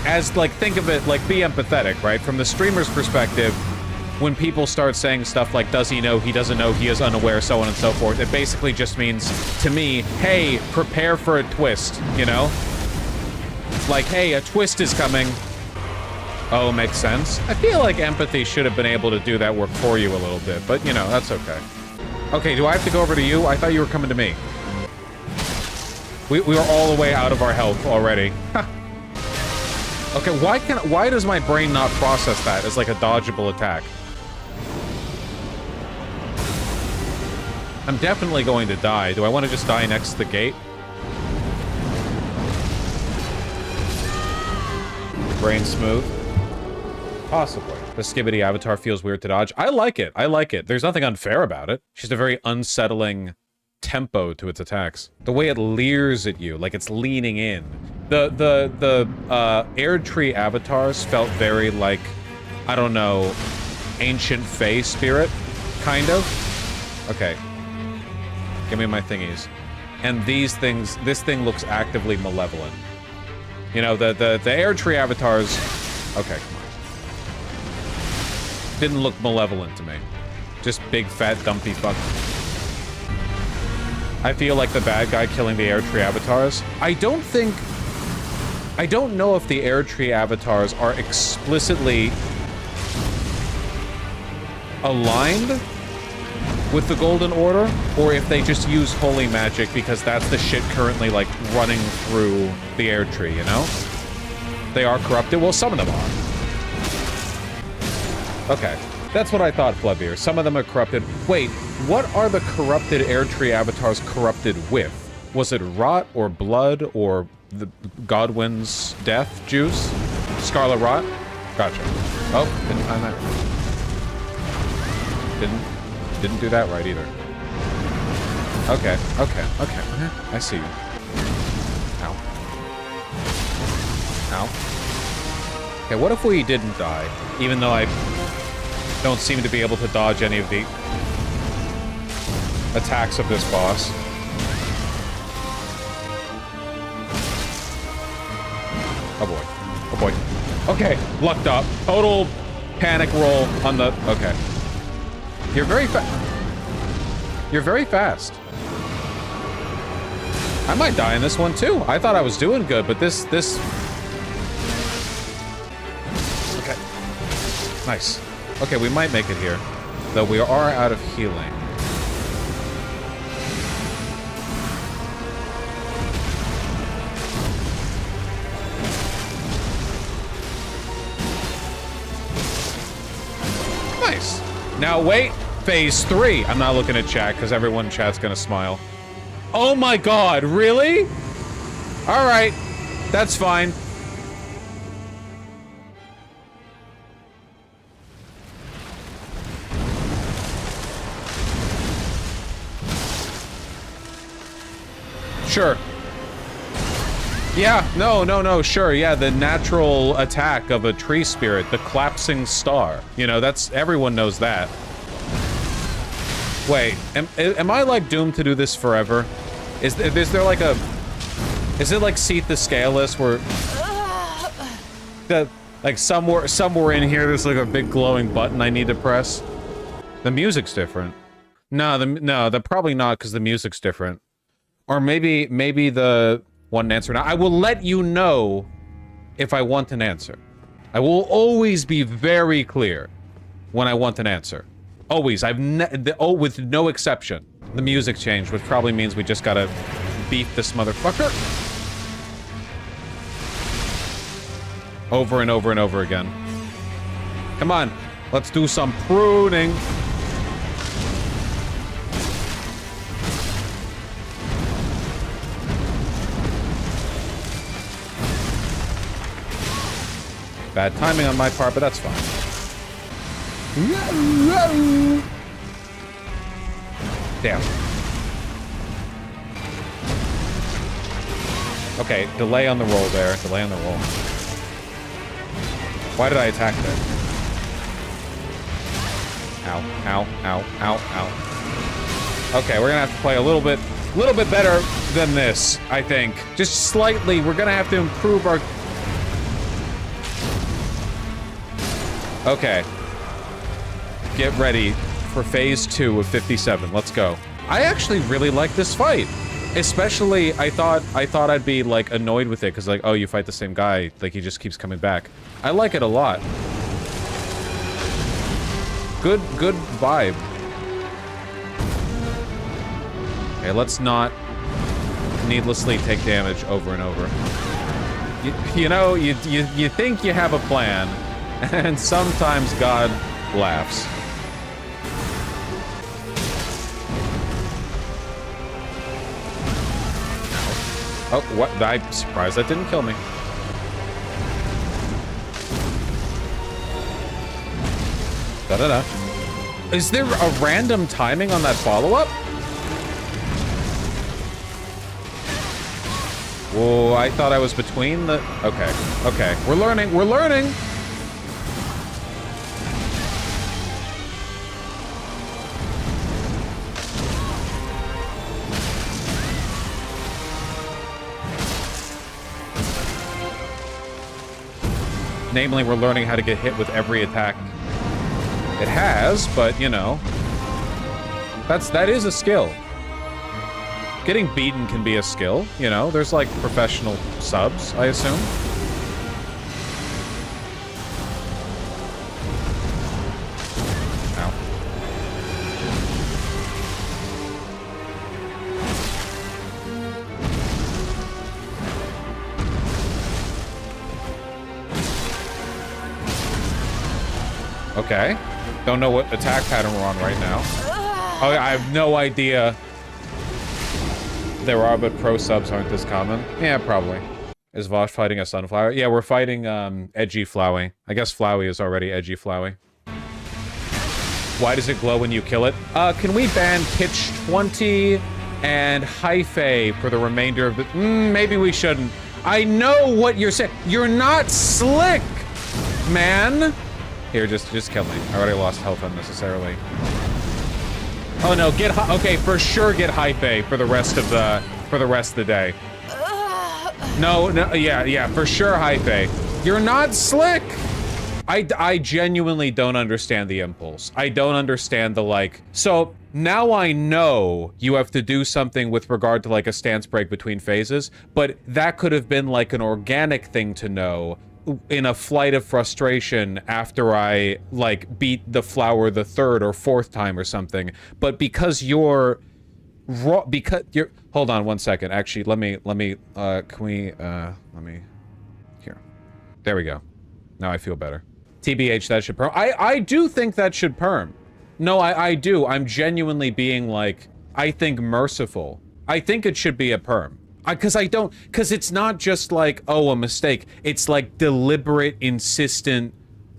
as, like, think of it, like, be empathetic, right? From the streamer's perspective, when people start saying stuff like, does he know, he doesn't know, he is unaware, so on and so forth, it basically just means, to me, hey, prepare for a twist, you know? Like, hey, a twist is coming. Oh, makes sense. I feel like empathy should have been able to do that work for you a little bit, but, you know, that's okay. Okay, do I have to go over to you? I thought you were coming to me. We were all the way out of our health already. Okay, why does my brain not process that as like a dodgeable attack? I'm definitely going to die. Do I want to just die next to the gate? Brain smooth? Possibly. The Skibbity Avatar feels weird to dodge. I like it. I like it. There's nothing unfair about it. It's just a very unsettling tempo to its attacks. The way it leers at you, like it's leaning in. The Air Tree Avatars felt very like, I don't know, ancient Fae spirit, kind of. Okay. Give me my thingies. And these things, this thing looks actively malevolent. You know, the Air Tree Avatars, okay, come on. Didn't look malevolent to me. Just big, fat, dumpy fuck. I feel like the bad guy killing the Air Tree Avatars. I don't know if the Air Tree Avatars are explicitly aligned with the Golden Order, or if they just use holy magic because that's the shit currently, like, running through the Air Tree, you know? They are corrupted? Well, some of them are. Okay. That's what I thought, Flubbier. Some of them are corrupted. Wait, what are the corrupted Erdtree avatars corrupted with? Was it rot or blood or the Godwin's death juice? Scarlet rot? Gotcha. Oh, didn't find that right. Didn't do that right either. Okay. I see you. Ow. Ow. Okay, what if we didn't die? Even though I don't seem to be able to dodge any of the attacks of this boss. Oh boy. Oh boy. Okay, lucked up. Total panic roll on the... Okay. You're very fast. You're very fast. I might die in this one too. I thought I was doing good, but this... Okay. Nice. Okay, we might make it here, though we are out of healing. Nice. Now wait, phase 3. I'm not looking at chat because everyone in chat's gonna smile. Oh my god, really? All right, that's fine. Sure. Yeah, no, sure, yeah, the natural attack of a tree spirit, the collapsing star. You know, that's, everyone knows that. Wait, am I, like, doomed to do this forever? Is there, like, a... Is it, like, Seat the Scaleless, where... Like, somewhere in here, there's, like, a big glowing button I need to press? The music's different. No, probably not, because the music's different. Or maybe the want an answer now. I will let you know if I want an answer. I will always be very clear when I want an answer. Always. With no exception. The music changed, which probably means we just gotta beat this motherfucker. Over and over and over again. Come on. Let's do some pruning. Bad timing on my part, but that's fine. Damn. Okay, delay on the roll there. Delay on the roll. Why did I attack there? Ow. Okay, we're gonna have to play a little bit better than this, I think. Just slightly. We're gonna have to improve our... Okay. Get ready for phase 2 of 57. Let's go. I actually really like this fight. Especially, I thought I'd be, like, annoyed with it, because, like, oh, you fight the same guy. Like, he just keeps coming back. I like it a lot. Good vibe. Okay, let's not needlessly take damage over and over. You know, you think you have a plan, and sometimes God laughs. Oh, what? I'm surprised that didn't kill me. Da-da-da. Is there a random timing on that follow-up? Whoa, I thought I was between the... Okay. We're learning. Namely, we're learning how to get hit with every attack it has, but, you know, that is a skill. Getting beaten can be a skill, you know? There's, like, professional subs, I assume. Ow. Okay. Don't know what attack pattern we're on right now. Oh, I have no idea. There are, but pro subs aren't this common. Yeah, probably. Is Vaush fighting a sunflower? Yeah, we're fighting edgy Flowey. I guess Flowey is already edgy Flowey. Why does it glow when you kill it? Can we ban Pitch 20 and Hyphae for the remainder of the... maybe we shouldn't. I know what you're saying. You're not slick, man. Here, just kill me. I already lost health unnecessarily. Oh no, okay, for sure get Hyphae for the rest of the day. No, yeah, for sure Hyphae. You're not slick. I genuinely don't understand the impulse. I don't understand the like. So now I know you have to do something with regard to like a stance break between phases, but that could have been like an organic thing to know in a flight of frustration after I like beat the flower the third or fourth time or something. But because you're raw, because you're, hold on one second. Actually, let me, can we, let me, here. There we go. Now I feel better. TBH, that should perm. I do think that should perm. No, I do. I'm genuinely being like, I think merciful. I think it should be a perm. Because it's not just like, oh, a mistake. It's like deliberate, insistent,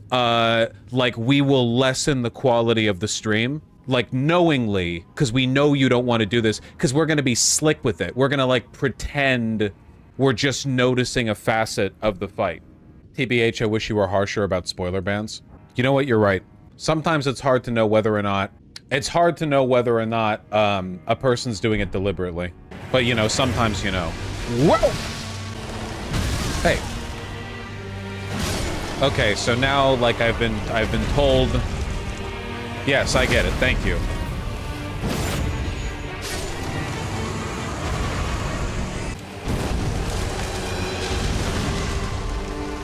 like we will lessen the quality of the stream. Like knowingly, because we know you don't want to do this, because we're going to be slick with it. We're going to like pretend we're just noticing a facet of the fight. TBH, I wish you were harsher about spoiler bans. You know what? You're right. Sometimes it's hard to know whether or not... a person's doing it deliberately. But, you know, sometimes you know. Whoa! Hey. Okay, so now, like, I've been told... Yes, I get it. Thank you.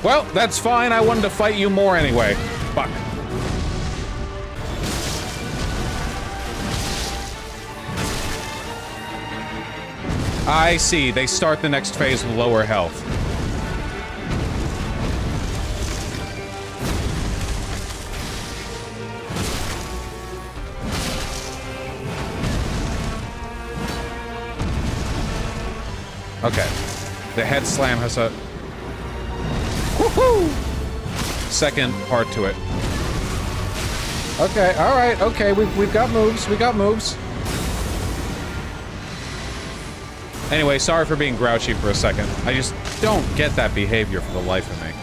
Well, that's fine. I wanted to fight you more anyway. Fuck. I see. They start the next phase with lower health. Okay. The head slam has a... Woohoo! Second part to it. Okay, alright, okay, we've got moves, Anyway, sorry for being grouchy for a second. I just don't get that behavior for the life of me.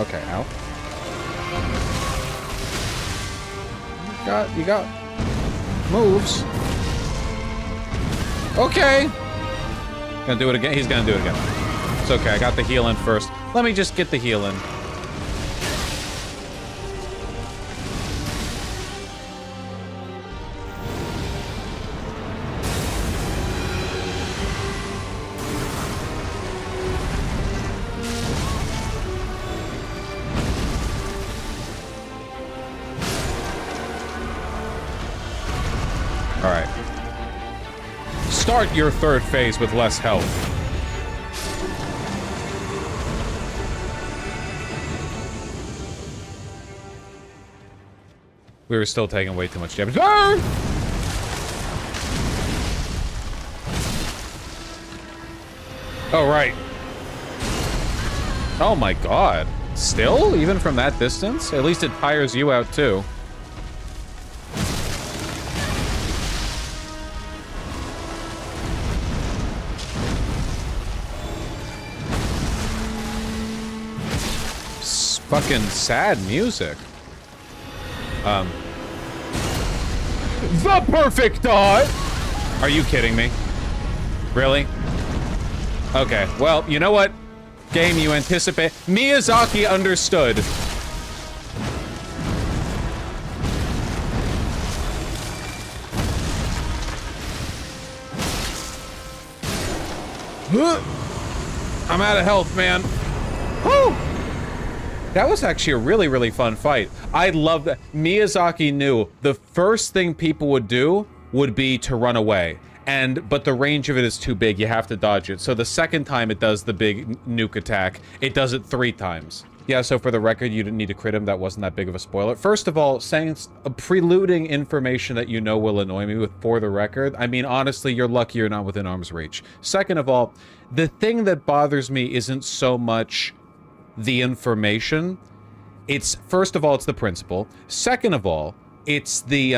Okay, ow. You got moves. Okay. Gonna do it again. He's gonna do it again. It's okay. I got the heal in first. Let me just get the heal in. Alright. Start your third phase with less health. We were still taking way too much damage. Ah! Oh, right. Oh my god. Still? Even from that distance? At least it tires you out too. Fucking sad music. The perfect dot! Are you kidding me? Really? Okay, well, you know what? Game, you anticipate. Miyazaki understood. I'm out of health, man. Woo! That was actually a really, really fun fight. I love that. Miyazaki knew the first thing people would do would be to run away. but the range of it is too big. You have to dodge it. So the second time it does the big nuke attack, it does it 3 times. Yeah, so for the record, you didn't need to crit him. That wasn't that big of a spoiler. First of all, saying preluding information that you know will annoy me with for the record, I mean, honestly, you're lucky you're not within arm's reach. Second of all, the thing that bothers me isn't so much the information. It's, first of all, it's the principle. Second of all, it's the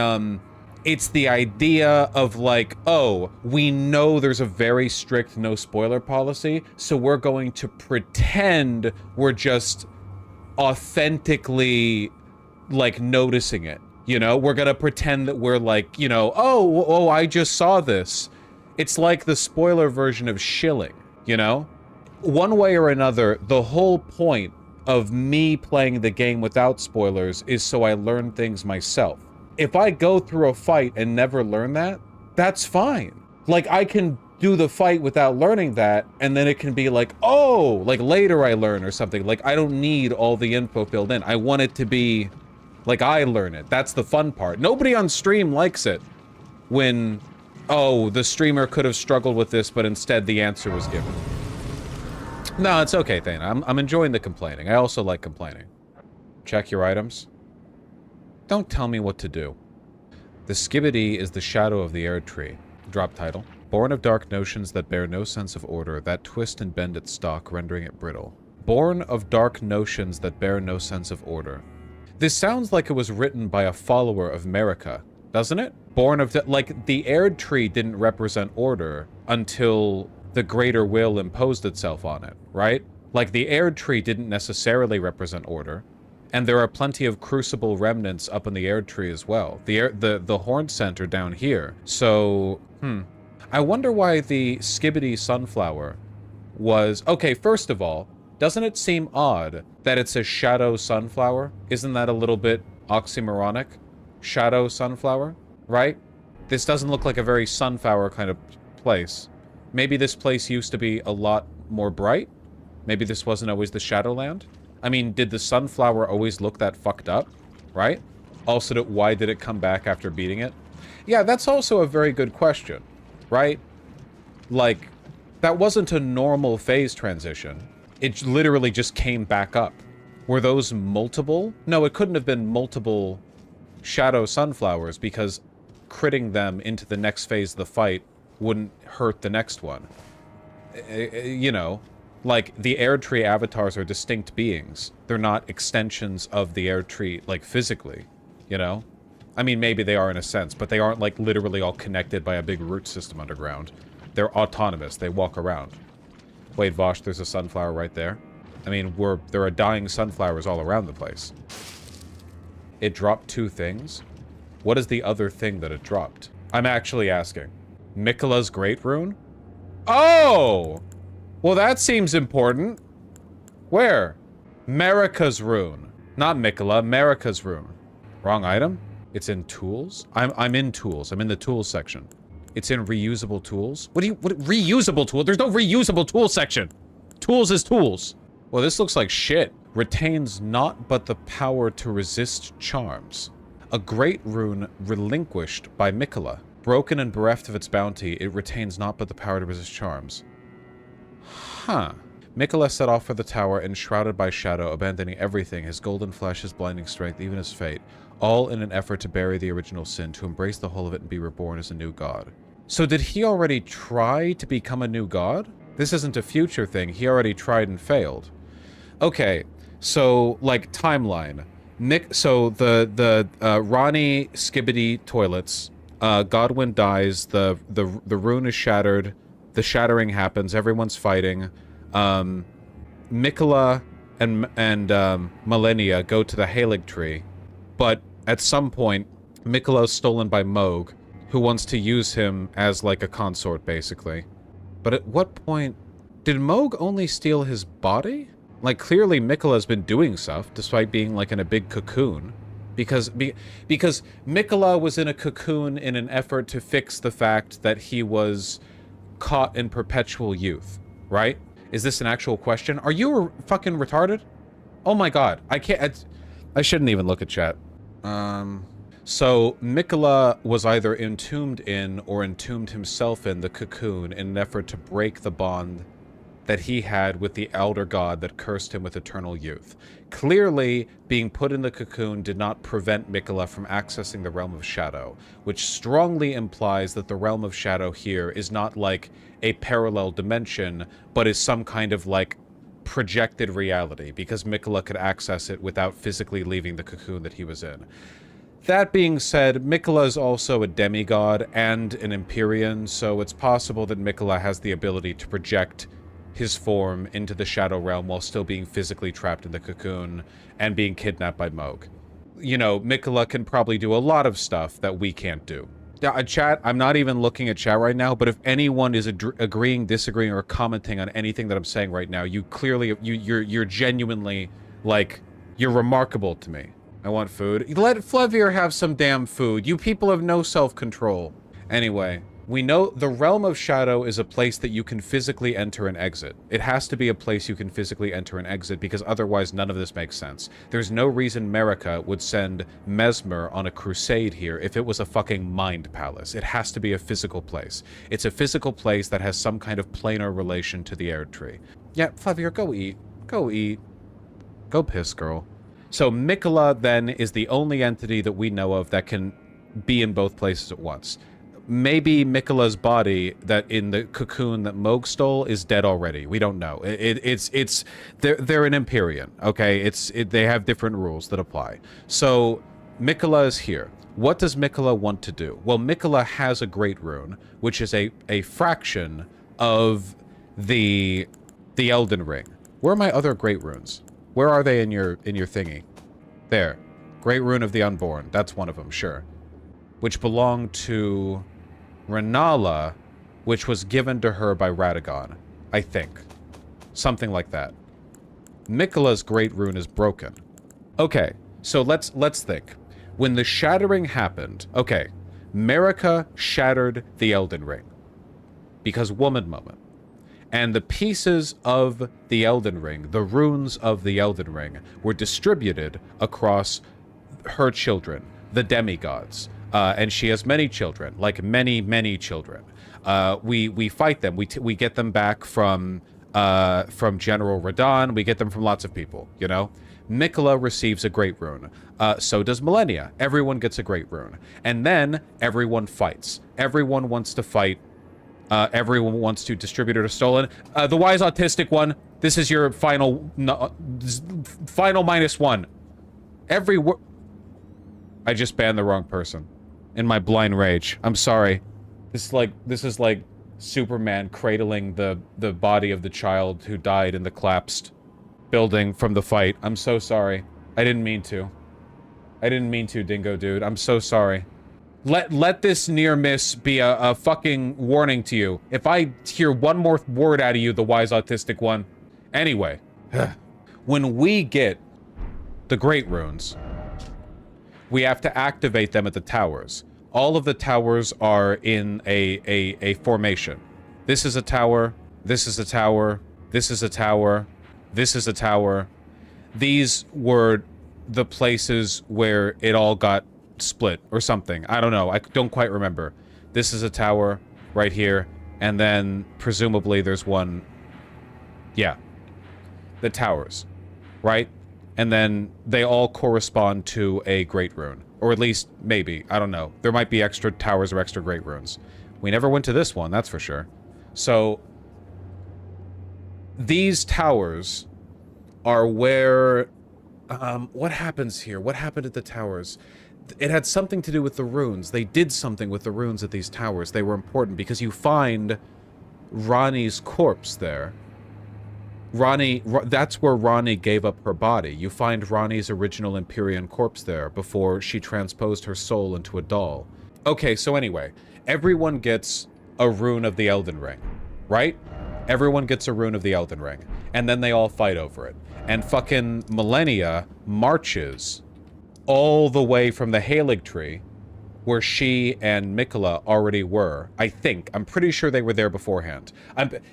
idea of like, oh, we know there's a very strict no spoiler policy, so we're going to pretend we're just authentically like noticing it, you know? We're gonna pretend that we're like, you know, oh, I just saw this. It's like the spoiler version of shilling, you know? One way or another, the whole point of me playing the game without spoilers is so I learn things myself. If I go through a fight and never learn that, that's fine. Like, I can do the fight without learning that, and then it can be like, oh, like later I learn or something. Like, I don't need all the info filled in. I want it to be like I learn it. That's the fun part. Nobody on stream likes it when, oh, the streamer could have struggled with this, but instead the answer was given. No, it's okay, Thane. I'm enjoying the complaining. I also like complaining. Check your items. Don't tell me what to do. The Skibbity is the shadow of the Air Tree. Drop title. Born of dark notions that bear no sense of order, that twist and bend its stalk, rendering it brittle. Born of dark notions that bear no sense of order. This sounds like it was written by a follower of America, doesn't it? Born of... like, the Air Tree didn't represent order until the greater will imposed itself on it, right? Like, the Air Tree didn't necessarily represent order. And there are plenty of crucible remnants up in the Air Tree as well. The Horn Center down here. So, I wonder why the Skibbity Sunflower was... Okay, first of all, doesn't it seem odd that it's a shadow sunflower? Isn't that a little bit oxymoronic? Shadow sunflower, right? This doesn't look like a very sunflower kind of place. Maybe this place used to be a lot more bright? Maybe this wasn't always the Shadowland? I mean, did the sunflower always look that fucked up? Right? Also, why did it come back after beating it? Yeah, that's also a very good question. Right? Like, that wasn't a normal phase transition. It literally just came back up. Were those multiple? No, it couldn't have been multiple shadow sunflowers because critting them into the next phase of the fight wouldn't hurt the next one. You know, like, the Air Tree avatars are distinct beings. They're not extensions of the Air Tree, like, physically, you know? I mean, maybe they are in a sense, but they aren't, like, literally all connected by a big root system underground. They're autonomous. They walk around. Wait, Vaush, there's a sunflower right there. I mean, there are dying sunflowers all around the place. It dropped 2 things. What is the other thing that it dropped? I'm actually asking. Miquella's Great Rune? Oh! Well, that seems important. Where? Marika's Rune. Not Miquella, Marika's Rune. Wrong item? It's in tools? I'm in tools. I'm in the tools section. It's in reusable tools? What reusable tool? There's no reusable tool section. Tools is tools. Well, this looks like shit. Retains naught but the power to resist charms. A great rune relinquished by Miquella. Broken and bereft of its bounty, it retains naught but the power to resist charms. Huh. Miquella set off for the tower, enshrouded by shadow, abandoning everything, his golden flesh, his blinding strength, even his fate, all in an effort to bury the original sin, to embrace the whole of it and be reborn as a new god. So did he already try to become a new god? This isn't a future thing. He already tried and failed. Okay, so, like, timeline. So the Ronnie Skibbity toilets, Godwin dies, the rune is shattered, the shattering happens, everyone's fighting. Miquella and Millennia go to the Halig tree, but at some point, Miquella's stolen by Moog, who wants to use him as like a consort, basically. But at what point... Did Moog only steal his body? Like, clearly Miquella's been doing stuff, despite being, like, in a big cocoon. Because Miquella was in a cocoon in an effort to fix the fact that he was caught in perpetual youth, right? Is this an actual question? Are you fucking retarded? Oh my god, I can't... I shouldn't even look at chat. So Mikola was either entombed in or entombed himself in the cocoon in an effort to break the bond that he had with the elder god that cursed him with eternal youth. Clearly, being put in the cocoon did not prevent Mikola from accessing the realm of shadow, which strongly implies that the realm of shadow here is not like a parallel dimension, but is some kind of like projected reality, because Mikola could access it without physically leaving the cocoon that he was in. That being said, Mikola is also a demigod and an Empyrean, so it's possible that Mikola has the ability to project his form into the Shadow Realm while still being physically trapped in the cocoon and being kidnapped by Moog. You know, Mikola can probably do a lot of stuff that we can't do. Chat, I'm not even looking at chat right now, but if anyone is agreeing, disagreeing, or commenting on anything that I'm saying right now, you clearly, you're genuinely, like, you're remarkable to me. I want food. Let Flevier have some damn food. You people have no self-control. Anyway, we know the Realm of Shadow is a place that you can physically enter and exit. It has to be a place you can physically enter and exit, because otherwise none of this makes sense. There's no reason America would send Mesmer on a crusade here if it was a fucking mind palace. It has to be a physical place. It's a physical place that has some kind of planar relation to the Erdtree. Yeah, Flevier, go eat. Go eat. Go piss, girl. So Mikola, then, is the only entity that we know of that can be in both places at once. Maybe Mikola's body that in the cocoon that Moog stole is dead already. We don't know. They're an Empyrean, okay? They have different rules that apply. So Mikola is here. What does Mikola want to do? Well, Mikola has a great rune, which is a fraction of the Elden Ring. Where are my other great runes? Where are they in your thingy? There. Great Rune of the Unborn. That's one of them, sure. Which belonged to Renala, which was given to her by Radagon, I think. Something like that. Mikola's Great Rune is broken. Okay, so let's think. When the shattering happened, okay, Marika shattered the Elden Ring. Because woman moment. And the pieces of the Elden Ring, the runes of the Elden Ring, were distributed across her children, the demigods. And she has many children, like many, many children. We fight them. We get them back from General Radon. We get them from lots of people, you know? Mikola receives a great rune. So does Millennia. Everyone gets a great rune. And then everyone fights. Everyone wants to fight. Everyone wants to distribute it or stolen. The wise autistic one, this is your final -1. I just banned the wrong person. In my blind rage. I'm sorry. This is like Superman cradling the body of the child who died in the collapsed building from the fight. I'm so sorry. I didn't mean to. I didn't mean to, Dingo Dude. I'm so sorry. Let this near miss be a fucking warning to you. If I hear one more word out of you, the wise autistic one. Anyway, when we get the great runes, we have to activate them at the towers. All of the towers are in a formation. This is a tower, this is a tower, this is a tower, this is a tower. These were the places where it all got split or something. I don't know. I don't quite remember. This is a tower right here, and then presumably there's one. Yeah. The towers, right? And then they all correspond to a great rune. Or at least, maybe. I don't know. There might be extra towers or extra great runes. We never went to this one, that's for sure. So, these towers are where... what happens here? What happened at the towers? It had something to do with the runes. They did something with the runes at these towers. They were important because you find Rani's corpse there. That's where Rani gave up her body. You find Rani's original Empyrean corpse there before she transposed her soul into a doll. Okay, so anyway, everyone gets a rune of the Elden Ring, right? Everyone gets a rune of the Elden Ring, and then they all fight over it. And fucking Millennia marches all the way from the Halig Tree where she and Mikola already were. I think. I'm pretty sure they were there beforehand.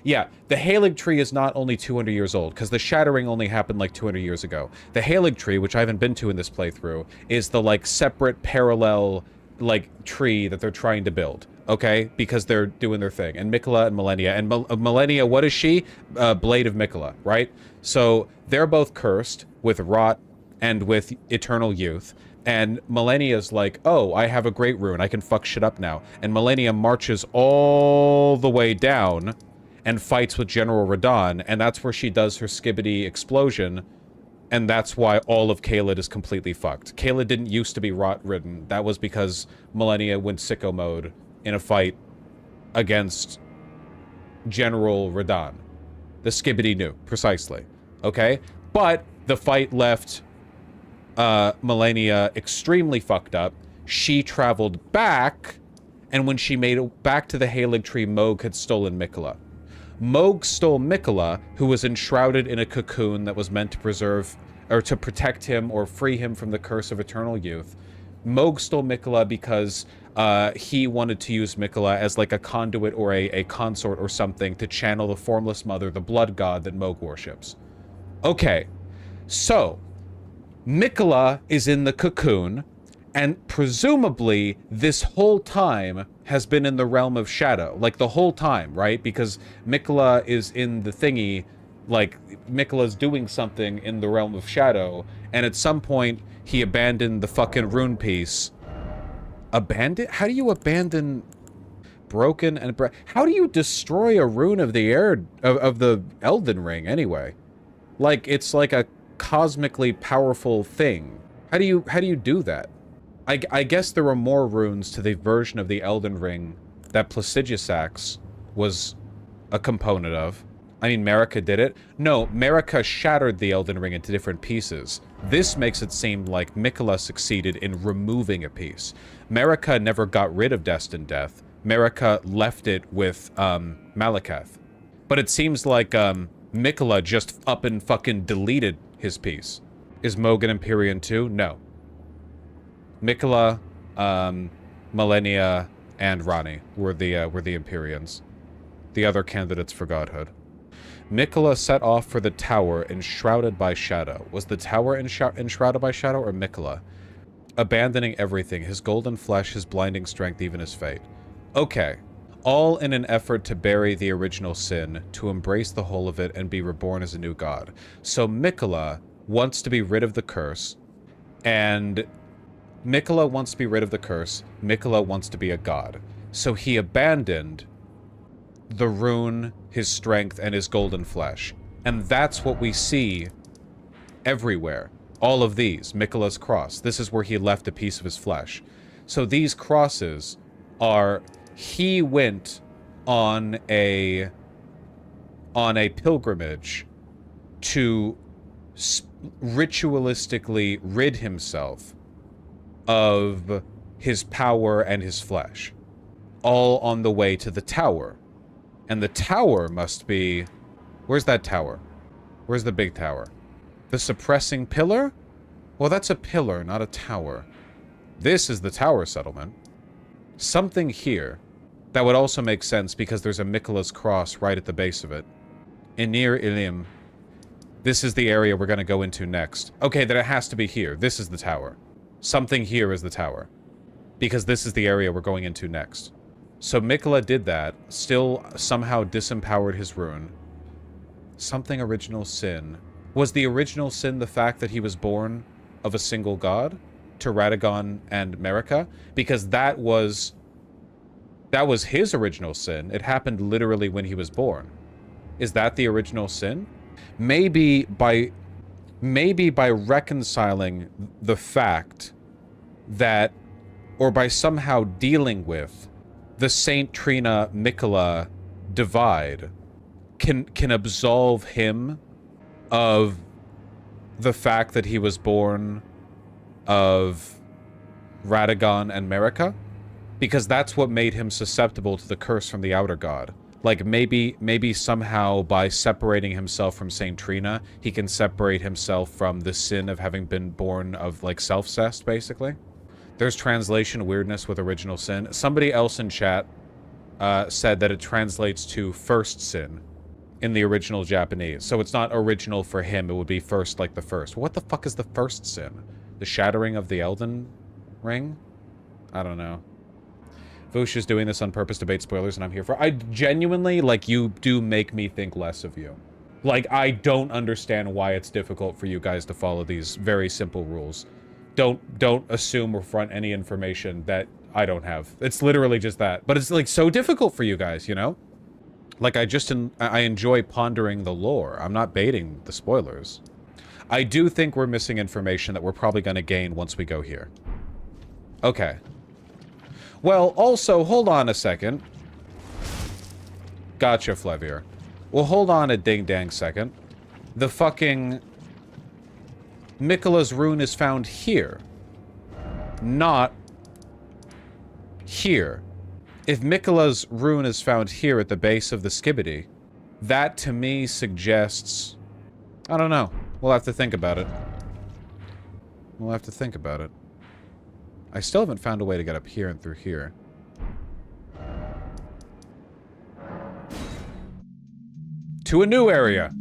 Yeah, the Halig tree is not only 200 years old, because the Shattering only happened like 200 years ago. The Halig tree, which I haven't been to in this playthrough, is the, like, separate parallel, like, tree that they're trying to build. Okay? Because they're doing their thing. And Mikola and Millennia. And Millennia, what is she? Blade of Mikola, right? So, they're both cursed with rot and with eternal youth. And Millennia's like, oh, I have a great rune. I can fuck shit up now. And Millennia marches all the way down and fights with General Radahn. And that's where she does her skibbity explosion. And that's why all of Caelid is completely fucked. Caelid didn't used to be rot-ridden. That was because Millennia went sicko mode in a fight against General Radahn. The skibbity knew, precisely. Okay? But the fight left Millennia extremely fucked up. She traveled back, and when she made it back to the Halig tree, Mohg had stolen Mikola. Mohg stole Mikola, who was enshrouded in a cocoon that was meant to preserve, or to protect him or free him from the curse of eternal youth. Mohg stole Mikola because he wanted to use Mikola as like a conduit or a consort or something to channel the Formless Mother, the blood god that Mohg worships. Okay, so Mikola is in the cocoon, and presumably this whole time has been in the realm of shadow. Like, the whole time, right? Because Mikola is in the thingy, like, Mikola's doing something in the realm of shadow, and at some point, he abandoned the fucking rune piece. Abandon? How do you abandon broken and... How do you destroy a rune of the air... of the Elden Ring, anyway? Like, it's like a cosmically powerful thing. How do you do that? I guess there were more runes to the version of the Elden Ring that Placidusax was a component of. I mean, Marika did it. No, Marika shattered the Elden Ring into different pieces. This makes it seem like Mikola succeeded in removing a piece. Marika never got rid of Destined Death. Marika left it with Malekith. But it seems like Mikola just up and fucking deleted his piece. Is Mohg an Empyrean too? No. Mikola, Millennia, and Ranni were the Empyreans. The other candidates for godhood. Mikola set off for the tower enshrouded by shadow. Was the tower enshrouded by shadow or Mikola? Abandoning everything, his golden flesh, his blinding strength, even his fate. Okay. All in an effort to bury the original sin, to embrace the whole of it, and be reborn as a new god. So Mikola wants to be rid of the curse, and Mikola wants to be rid of the curse. Mikola wants to be a god. So he abandoned the rune, his strength, and his golden flesh. And that's what we see everywhere. All of these. Mikola's cross. This is where he left a piece of his flesh. So these crosses are... He went on a pilgrimage to ritualistically rid himself of his power and his flesh. All on the way to the tower. And the tower must be... Where's that tower? Where's the big tower? The suppressing pillar? Well, that's a pillar, not a tower. This is the tower settlement. Something here. That would also make sense because there's a Mikola's cross right at the base of it. Enir Ilim. This is the area we're going to go into next. Okay, then it has to be here. This is the tower. Something here is the tower. Because this is the area we're going into next. So Mikola did that, still somehow disempowered his rune. Something original sin. Was the original sin the fact that he was born of a single god? To Radagon and Marika? Because that was his original sin. It happened literally when he was born. Is that the original sin? Maybe by reconciling the fact that, or by somehow dealing with the Saint Trina Mikola divide, can absolve him of the fact that he was born of Radagon and Marika? Because that's what made him susceptible to the curse from the outer god. Like, maybe somehow by separating himself from Saint Trina, he can separate himself from the sin of having been born of, like, self-cest, basically. There's translation weirdness with original sin. Somebody else in chat said that it translates to first sin in the original Japanese. So it's not original for him, it would be first like the first. What the fuck is the first sin? The shattering of the Elden Ring? I don't know. Vaush is doing this on purpose to bait spoilers, and I'm here for... I genuinely, like, you do make me think less of you. Like, I don't understand why it's difficult for you guys to follow these very simple rules. Don't assume or front any information that I don't have. It's literally just that. But it's, like, so difficult for you guys, you know? Like, I enjoy pondering the lore. I'm not baiting the spoilers. I do think we're missing information that we're probably going to gain once we go here. Okay. Well, also, hold on a second. Gotcha, Flevier. Well, hold on a ding-dang second. The fucking... Miquella's rune is found here. Not... here. If Miquella's rune is found here at the base of the Skibidi, that to me suggests... I don't know. We'll have to think about it. We'll have to think about it. I still haven't found a way to get up here and through here. To a new area!